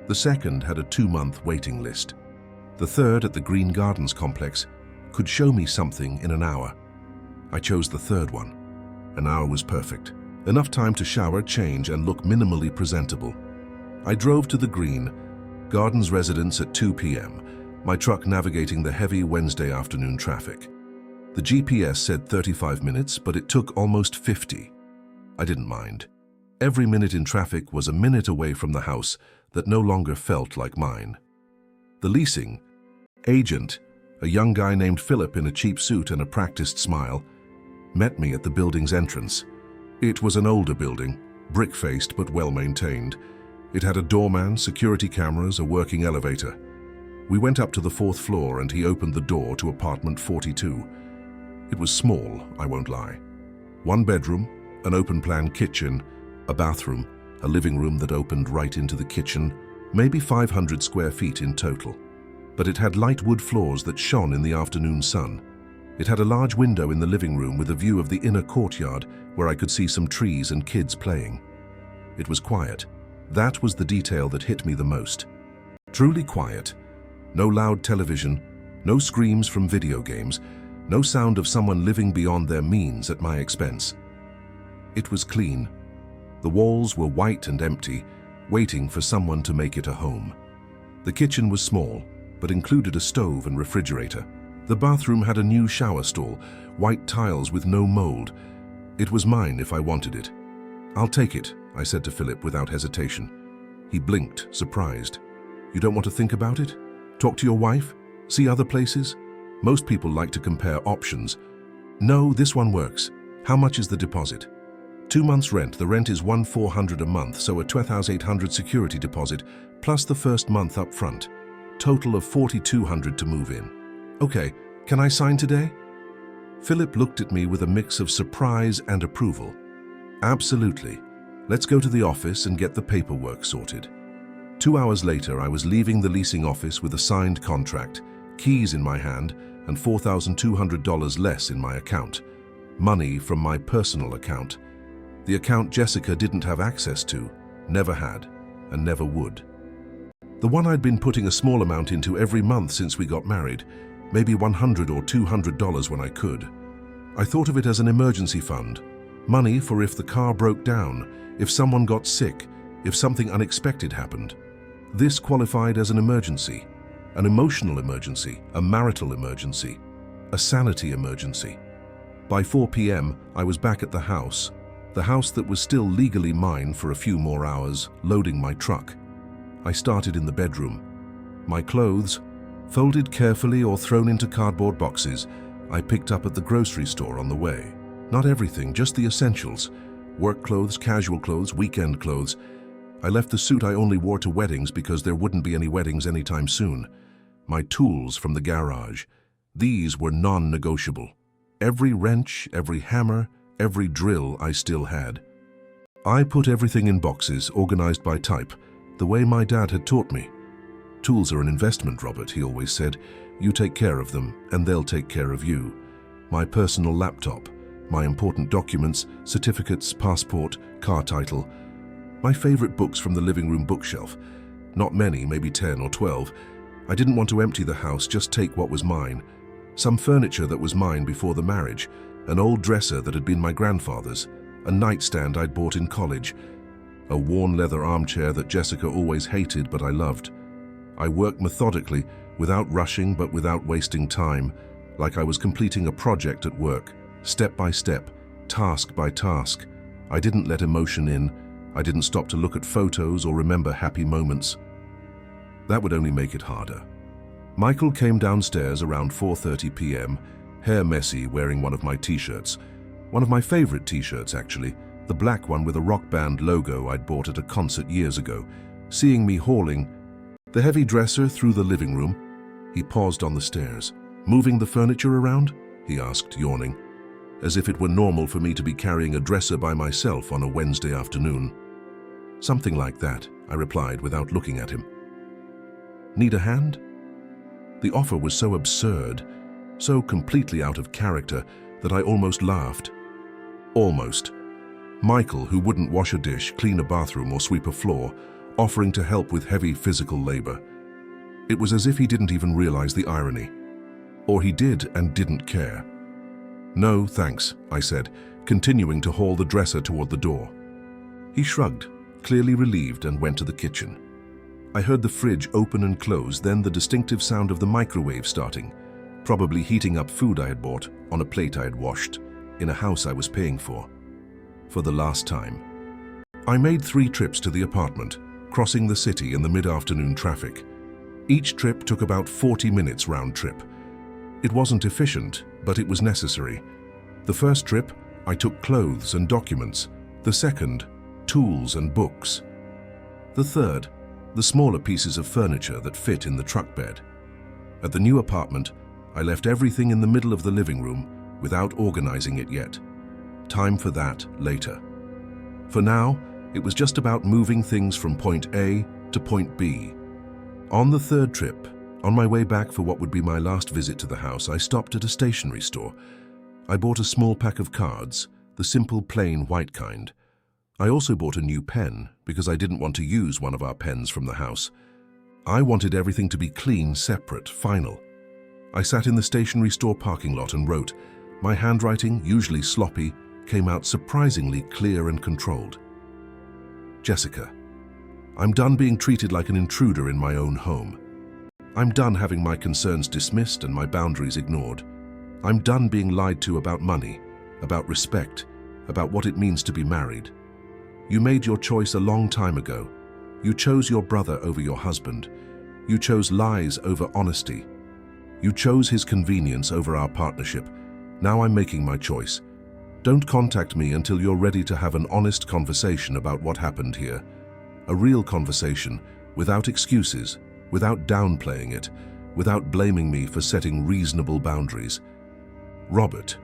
[SPEAKER 1] The second had a 2-month waiting list. The third, at the Green Gardens complex, could show me something in an hour. I chose the third one. An hour was perfect. Enough time to shower, change, and look minimally presentable. I drove to the Green Gardens residence at 2 p.m., my truck navigating the heavy Wednesday afternoon traffic. The GPS said 35 minutes, but it took almost 50. I didn't mind. Every minute in traffic was a minute away from the house that no longer felt like mine. The leasing agent, a young guy named Philip in a cheap suit and a practiced smile, met me at the building's entrance. It was an older building, brick-faced but well-maintained. It had a doorman, security cameras, a working elevator. We went up to the 4th floor and he opened the door to apartment 42. It was small, I won't lie. 1 bedroom, an open-plan kitchen, a bathroom, a living room that opened right into the kitchen, maybe 500 square feet in total. But it had light wood floors that shone in the afternoon sun. It had a large window in the living room with a view of the inner courtyard where I could see some trees and kids playing. It was quiet. That was the detail that hit me the most. Truly quiet. No loud television, no screams from video games, no sound of someone living beyond their means at my expense. It was clean. The walls were white and empty, waiting for someone to make it a home. The kitchen was small, but included a stove and refrigerator. The bathroom had a new shower stall, white tiles with no mold. It was mine if I wanted it. "I'll take it," I said to Philip without hesitation. He blinked, surprised. "You don't want to think about it? Talk to your wife? See other places? Most people like to compare options." "No, this one works. How much is the deposit?" 2 months rent. The rent is $1,400 a month, so a $12,800 security deposit, plus the first month up front. Total of $4,200 to move in. "Okay, can I sign today?" Philip looked at me with a mix of surprise and approval. "Absolutely. Let's go to the office and get the paperwork sorted." 2 hours later, I was leaving the leasing office with a signed contract, keys in my hand, and $4,200 less in my account. Money from my personal account. The account Jessica didn't have access to, never had, and never would. The one I'd been putting a small amount into every month since we got married, maybe $100 or $200 when I could. I thought of it as an emergency fund. Money for if the car broke down, if someone got sick, if something unexpected happened. This qualified as an emergency, an emotional emergency, a marital emergency, a sanity emergency. By 4 p.m., I was back at the house that was still legally mine for a few more hours, loading my truck. I started in the bedroom. My clothes, folded carefully or thrown into cardboard boxes, I picked up at the grocery store on the way. Not everything, just the essentials. Work clothes, casual clothes, weekend clothes. I left the suit I only wore to weddings because there wouldn't be any weddings anytime soon. My tools from the garage. These were non-negotiable. Every wrench, every hammer, every drill I still had. I put everything in boxes, organized by type, the way my dad had taught me. "Tools are an investment, Robert," he always said. "You take care of them, and they'll take care of you." My personal laptop, my important documents, certificates, passport, car title. My favorite books from the living room bookshelf. Not many, maybe 10 or 12. I didn't want to empty the house, just take what was mine. Some furniture that was mine before the marriage, an old dresser that had been my grandfather's, a nightstand I'd bought in college, a worn leather armchair that Jessica always hated but I loved. I worked methodically, without rushing but without wasting time, like I was completing a project at work, step by step, task by task. I didn't let emotion in. I didn't stop to look at photos or remember happy moments. That would only make it harder. Michael came downstairs around 4:30 p.m., hair messy, wearing one of my t-shirts. One of my favorite t-shirts, actually, the black one with a rock band logo I'd bought at a concert years ago. Seeing me hauling the heavy dresser through the living room, he paused on the stairs. "Moving the furniture around?" he asked, yawning, as if it were normal for me to be carrying a dresser by myself on a Wednesday afternoon. "Something like that," I replied without looking at him. "Need a hand?" The offer was so absurd, so completely out of character, that I almost laughed. Almost. Michael, who wouldn't wash a dish, clean a bathroom, or sweep a floor, offering to help with heavy physical labor. It was as if he didn't even realize the irony. Or he did and didn't care. "No, thanks," I said, continuing to haul the dresser toward the door. He shrugged, clearly relieved, and went to the kitchen. I heard the fridge open and close, then the distinctive sound of the microwave starting, probably heating up food I had bought on a plate I had washed, in a house I was paying for the last time. I made 3 trips to the apartment, crossing the city in the mid-afternoon traffic. Each trip took about 40 minutes round trip. It wasn't efficient, but it was necessary. The first trip, I took clothes and documents. The second, tools and books. The third, the smaller pieces of furniture that fit in the truck bed. At the new apartment, I left everything in the middle of the living room without organizing it yet. Time for that later. For now, it was just about moving things from point A to point B. On the third trip, on my way back for what would be my last visit to the house, I stopped at a stationery store. I bought a small pack of cards, the simple plain white kind. I also bought a new pen because I didn't want to use one of our pens from the house. I wanted everything to be clean, separate, final. I sat in the stationery store parking lot and wrote. My handwriting, usually sloppy, came out surprisingly clear and controlled. Jessica, I'm done being treated like an intruder in my own home. I'm done having my concerns dismissed and my boundaries ignored. I'm done being lied to about money, about respect, about what it means to be married. You made your choice a long time ago. You chose your brother over your husband. You chose lies over honesty. You chose his convenience over our partnership. Now I'm making my choice. Don't contact me until you're ready to have an honest conversation about what happened here. A real conversation, without excuses, without downplaying it, without blaming me for setting reasonable boundaries. Robert.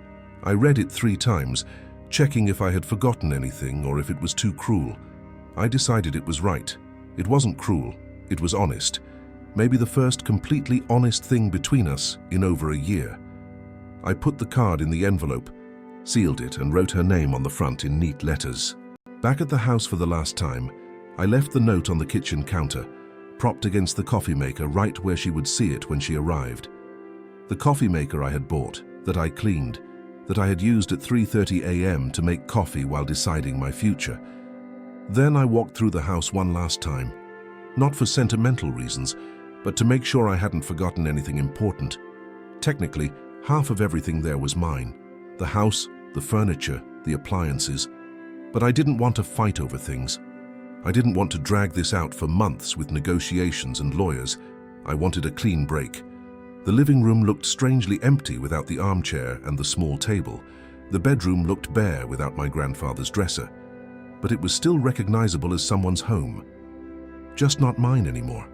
[SPEAKER 1] I read it 3 times, checking if I had forgotten anything or if it was too cruel. I decided it was right. It wasn't cruel. It was honest. Maybe the first completely honest thing between us in over a year. I put the card in the envelope, sealed it, and wrote her name on the front in neat letters. Back at the house for the last time, I left the note on the kitchen counter, propped against the coffee maker right where she would see it when she arrived. The coffee maker I had bought, that I cleaned, that I had used at 3:30 a.m. to make coffee while deciding my future. Then I walked through the house one last time, not for sentimental reasons, but to make sure I hadn't forgotten anything important. Technically, half of everything there was mine. The house, the furniture, the appliances. But I didn't want to fight over things. I didn't want to drag this out for months with negotiations and lawyers. I wanted a clean break. The living room looked strangely empty without the armchair and the small table. The bedroom looked bare without my grandfather's dresser. But it was still recognizable as someone's home. Just not mine anymore.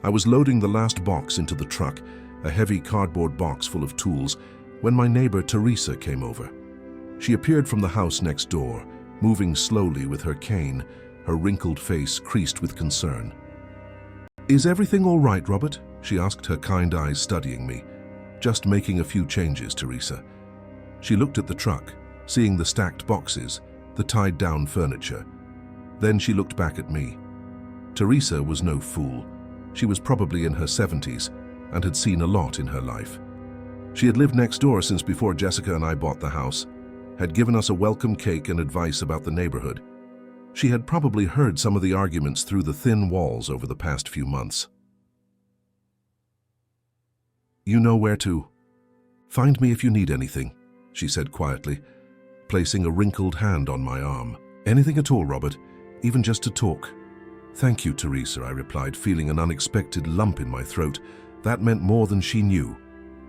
[SPEAKER 1] I was loading the last box into the truck, a heavy cardboard box full of tools, when my neighbor Teresa came over. She appeared from the house next door, moving slowly with her cane, her wrinkled face creased with concern. "Is everything all right, Robert?" she asked, her kind eyes studying me. "Just making a few changes, Teresa." She looked at the truck, seeing the stacked boxes, the tied-down furniture. Then she looked back at me. Teresa was no fool. She was probably in her 70s and had seen a lot in her life. She had lived next door since before Jessica and I bought the house, had given us a welcome cake and advice about the neighborhood. She had probably heard some of the arguments through the thin walls over the past few months. "You know where to. Find me if you need anything," she said quietly, placing a wrinkled hand on my arm. "Anything at all, Robert, even just to talk." "Thank you, Teresa," I replied, feeling an unexpected lump in my throat. That meant more than she knew.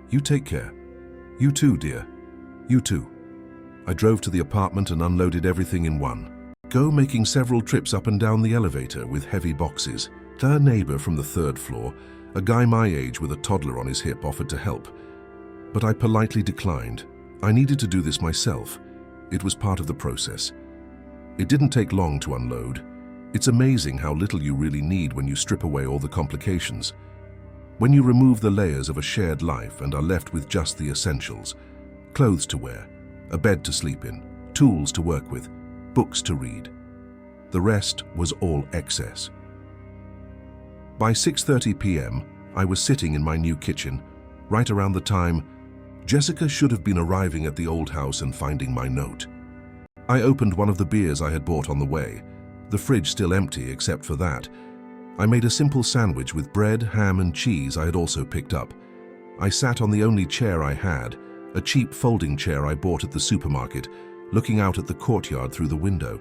[SPEAKER 1] "You take care. You too, dear. You too." I drove to the apartment and unloaded everything in one go, making several trips up and down the elevator with heavy boxes. Her neighbor from the 3rd floor, a guy my age with a toddler on his hip, offered to help. But I politely declined. I needed to do this myself. It was part of the process. It didn't take long to unload. It's amazing how little you really need when you strip away all the complications. When you remove the layers of a shared life and are left with just the essentials: clothes to wear, a bed to sleep in, tools to work with, books to read. The rest was all excess. By 6:30 p.m., I was sitting in my new kitchen, right around the time Jessica should have been arriving at the old house and finding my note. I opened one of the beers I had bought on the way, the fridge still empty except for that. I made a simple sandwich with bread, ham and cheese I had also picked up. I sat on the only chair I had, a cheap folding chair I bought at the supermarket, looking out at the courtyard through the window.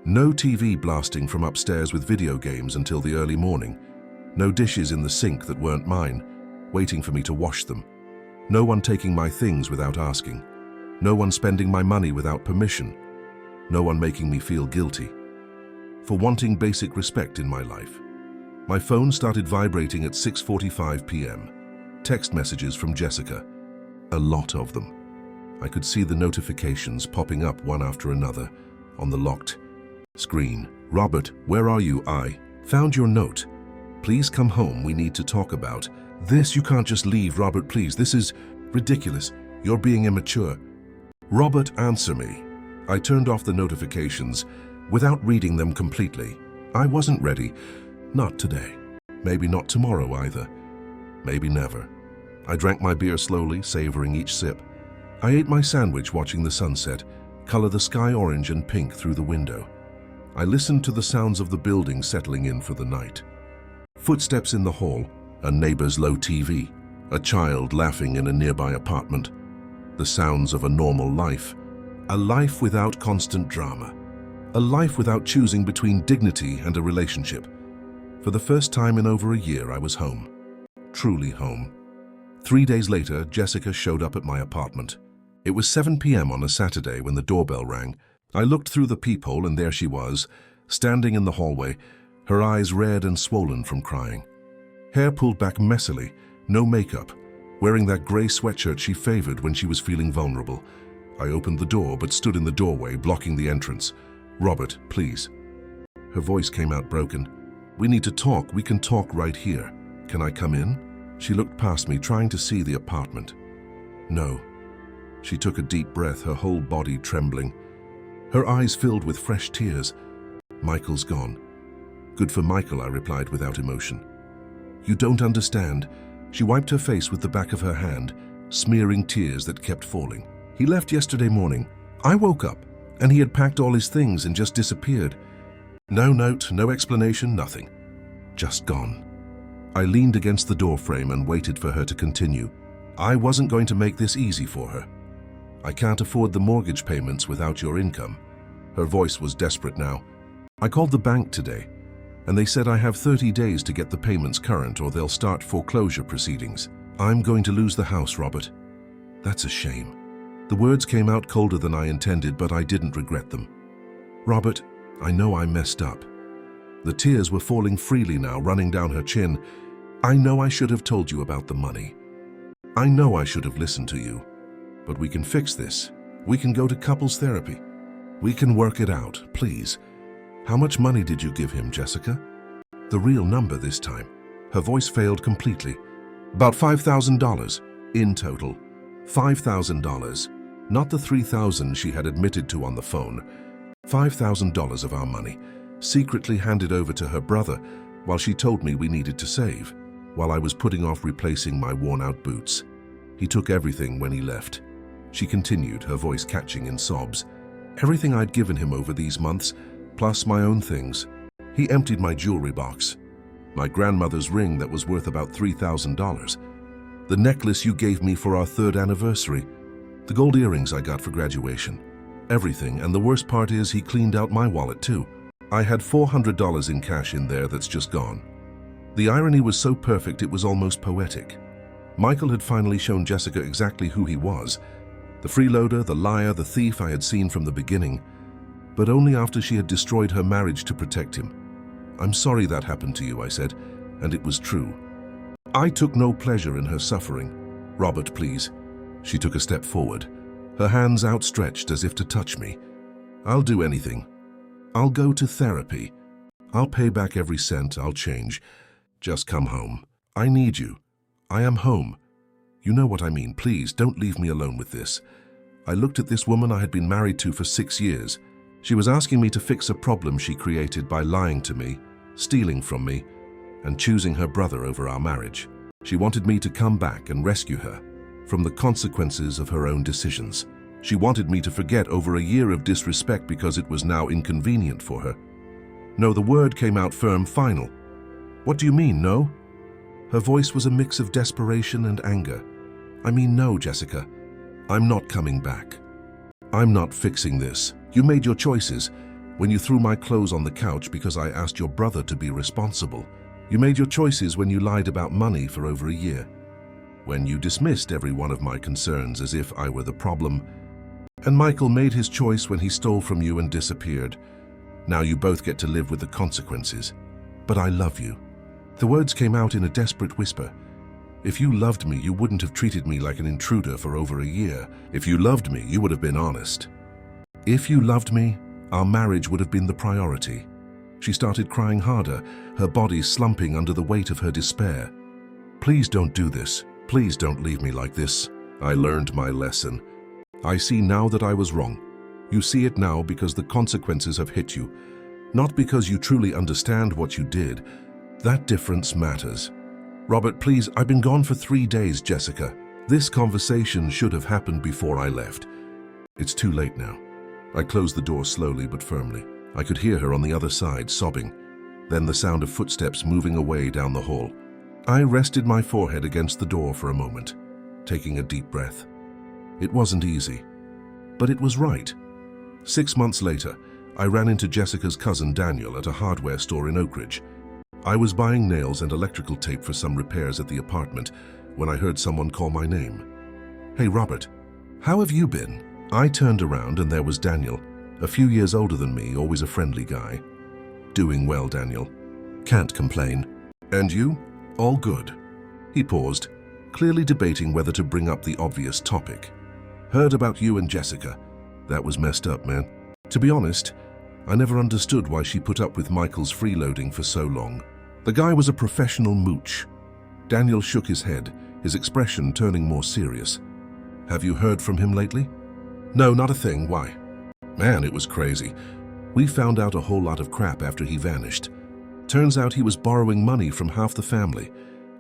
[SPEAKER 1] No TV blasting from upstairs with video games until the early morning. No dishes in the sink that weren't mine, waiting for me to wash them. No one taking my things without asking. No one spending my money without permission. No one making me feel guilty. For wanting basic respect in my life. My phone started vibrating at 6:45 p.m. Text messages from Jessica. A lot of them. I could see the notifications popping up one after another on the locked screen. Robert, where are you? I found your note. Please come home, we need to talk about this. You can't just leave, Robert, please. This is ridiculous. You're being immature. Robert, answer me. I turned off the notifications without reading them completely. I wasn't ready. Not today. Maybe not tomorrow either. Maybe never. I drank my beer slowly, savoring each sip. I ate my sandwich watching the sunset, color the sky orange and pink through the window. I listened to the sounds of the building settling in for the night. Footsteps in the hall, a neighbor's low TV, a child laughing in a nearby apartment. The sounds of a normal life. A life without constant drama. A life without choosing between dignity and a relationship. For the first time in over a year, I was home. Truly home. 3 days later, Jessica showed up at my apartment. It was 7 p.m. on a Saturday when the doorbell rang. I looked through the peephole and there she was, standing in the hallway, her eyes red and swollen from crying. Hair pulled back messily, no makeup, wearing that gray sweatshirt she favored when she was feeling vulnerable. I opened the door but stood in the doorway, blocking the entrance. Robert, please. Her voice came out broken. We need to talk. We can talk right here. Can I come in? She looked past me, trying to see the apartment. No. She took a deep breath, her whole body trembling. Her eyes filled with fresh tears. Michael's gone. Good for Michael, I replied without emotion. You don't understand. She wiped her face with the back of her hand, smearing tears that kept falling. He left yesterday morning. I woke up, and he had packed all his things and just disappeared. No note, no explanation, nothing. Just gone. I leaned against the doorframe and waited for her to continue. I wasn't going to make this easy for her. I can't afford the mortgage payments without your income. Her voice was desperate now. I called the bank today, and they said I have 30 days to get the payments current or they'll start foreclosure proceedings. I'm going to lose the house, Robert. That's a shame. The words came out colder than I intended, but I didn't regret them. Robert, I know I messed up. The tears were falling freely now, running down her chin. I know I should have told you about the money. I know I should have listened to you. But we can fix this. We can go to couples therapy. We can work it out, please. How much money did you give him, Jessica? The real number this time. Her voice failed completely. About $5,000 in total. $5,000. Not the $3,000 she had admitted to on the phone. $5,000 of our money, secretly handed over to her brother while she told me we needed to save, while I was putting off replacing my worn-out boots. He took everything when he left. She continued, her voice catching in sobs. Everything I'd given him over these months, plus my own things. He emptied my jewelry box. My grandmother's ring that was worth about $3,000. The necklace you gave me for our 3rd anniversary. The gold earrings I got for graduation. Everything, and the worst part is he cleaned out my wallet too. I had $400 in cash in there that's just gone. The irony was so perfect it was almost poetic. Michael had finally shown Jessica exactly who he was. The freeloader, the liar, the thief I had seen from the beginning. But only after she had destroyed her marriage to protect him. I'm sorry that happened to you, I said, and it was true. I took no pleasure in her suffering. Robert, please. She took a step forward, her hands outstretched as if to touch me. I'll do anything. I'll go to therapy. I'll pay back every cent, I'll change. Just come home. I need you. I am home. You know what I mean. Please, don't leave me alone with this. I looked at this woman I had been married to for 6 years. She was asking me to fix a problem she created by lying to me, stealing from me, and choosing her brother over our marriage. She wanted me to come back and rescue her. from the consequences of her own decisions. She wanted me to forget over a year of disrespect because it was now inconvenient for her. No, the word came out firm, final. What do you mean, no? Her voice was a mix of desperation and anger. I mean, no, Jessica. I'm not coming back. I'm not fixing this. You made your choices when you threw my clothes on the couch because I asked your brother to be responsible. You made your choices when you lied about money for over a year, when you dismissed every one of my concerns as if I were the problem. And Michael made his choice when he stole from you and disappeared. Now you both get to live with the consequences. But I love you. The words came out in a desperate whisper. If you loved me, you wouldn't have treated me like an intruder for over a year. If you loved me, you would have been honest. If you loved me, our marriage would have been the priority. She started crying harder, her body slumping under the weight of her despair. Please don't do this. Please don't leave me like this. I learned my lesson. I see now that I was wrong. You see it now because the consequences have hit you, not because you truly understand what you did. That difference matters. Robert, please, I've been gone for 3 days, Jessica. This conversation should have happened before I left. It's too late now. I closed the door slowly but firmly. I could hear her on the other side, sobbing. Then the sound of footsteps moving away down the hall. I rested my forehead against the door for a moment, taking a deep breath. It wasn't easy, but it was right. 6 months later, I ran into Jessica's cousin Daniel at a hardware store in Oak Ridge. I was buying nails and electrical tape for some repairs at the apartment when I heard someone call my name. Hey, Robert, how have you been? I turned around and there was Daniel, a few years older than me, always a friendly guy. Doing well, Daniel. Can't complain. And you? All good. He paused, clearly debating whether to bring up the obvious topic. Heard about you and Jessica. That was messed up, man. To be honest, I never understood why she put up with Michael's freeloading for so long. The guy was a professional mooch. Daniel shook his head, his expression turning more serious. Have you heard from him lately? No, not a thing. Why? Man, it was crazy. We found out a whole lot of crap after he vanished. Turns out he was borrowing money from half the family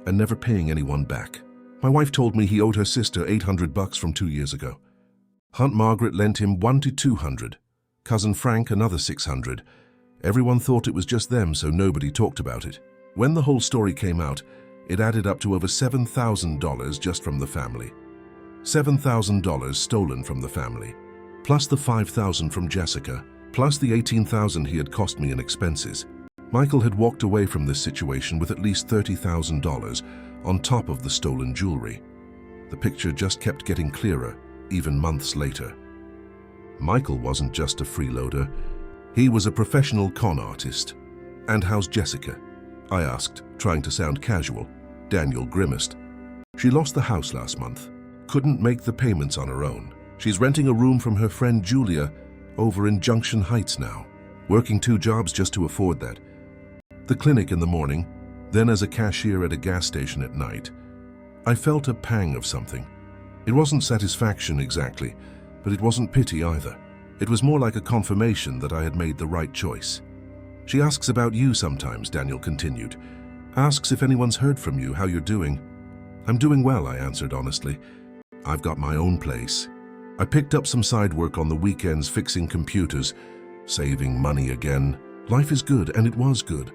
[SPEAKER 1] and never paying anyone back. My wife told me he owed her sister $800 from 2 years ago. Aunt Margaret lent him $100 to $200. Cousin Frank another $600. Everyone thought it was just them, so nobody talked about it. When the whole story came out, it added up to over $7,000 just from the family. $7,000 stolen from the family, plus the $5,000 from Jessica, plus the $18,000 he had cost me in expenses. Michael had walked away from this situation with at least $30,000 on top of the stolen jewelry. The picture just kept getting clearer, even months later. Michael wasn't just a freeloader. He was a professional con artist. And how's Jessica? I asked, trying to sound casual. Daniel grimaced. She lost the house last month. Couldn't make the payments on her own. She's renting a room from her friend Julia over in Junction Heights now, working 2 jobs just to afford that. The clinic in the morning, then as a cashier at a gas station at night. I felt a pang of something. It wasn't satisfaction exactly, but it wasn't pity either. It was more like a confirmation that I had made the right choice. She asks about you sometimes, Daniel continued. Asks if anyone's heard from you, how you're doing. I'm doing well, I answered honestly. I've got my own place. I picked up some side work on the weekends fixing computers, saving money again. Life is good, and it was good.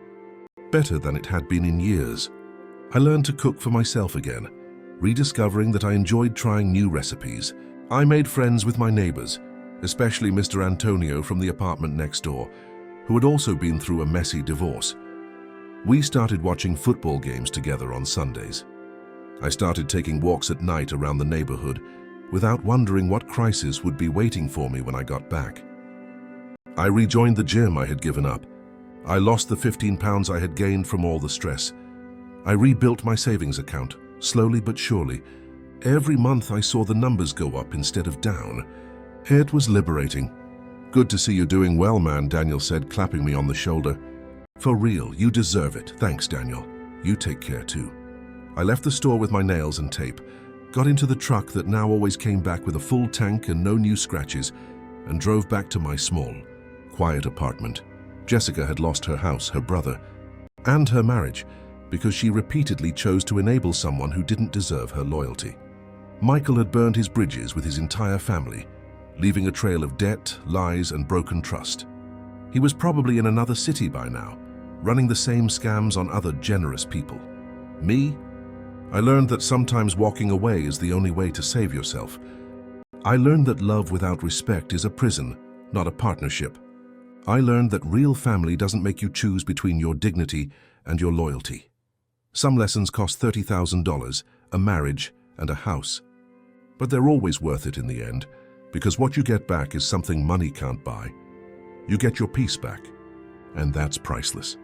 [SPEAKER 1] Better than it had been in years. I learned to cook for myself again, rediscovering that I enjoyed trying new recipes. I made friends with my neighbors, especially Mr. Antonio from the apartment next door, who had also been through a messy divorce. We started watching football games together on Sundays. I started taking walks at night around the neighborhood without wondering what crisis would be waiting for me when I got back. I rejoined the gym I had given up. I lost the 15 pounds I had gained from all the stress. I rebuilt my savings account, slowly but surely. Every month I saw the numbers go up instead of down. It was liberating. Good to see you doing well, man, Daniel said, clapping me on the shoulder. For real, you deserve it. Thanks, Daniel. You take care too. I left the store with my nails and tape, got into the truck that now always came back with a full tank and no new scratches, and drove back to my small, quiet apartment. Jessica had lost her house, her brother, and her marriage because she repeatedly chose to enable someone who didn't deserve her loyalty. Michael had burned his bridges with his entire family, leaving a trail of debt, lies, and broken trust. He was probably in another city by now, running the same scams on other generous people. Me? I learned that sometimes walking away is the only way to save yourself. I learned that love without respect is a prison, not a partnership. I learned that real family doesn't make you choose between your dignity and your loyalty. Some lessons cost $30,000, a marriage, and a house. But they're always worth it in the end, because what you get back is something money can't buy. You get your peace back, and that's priceless.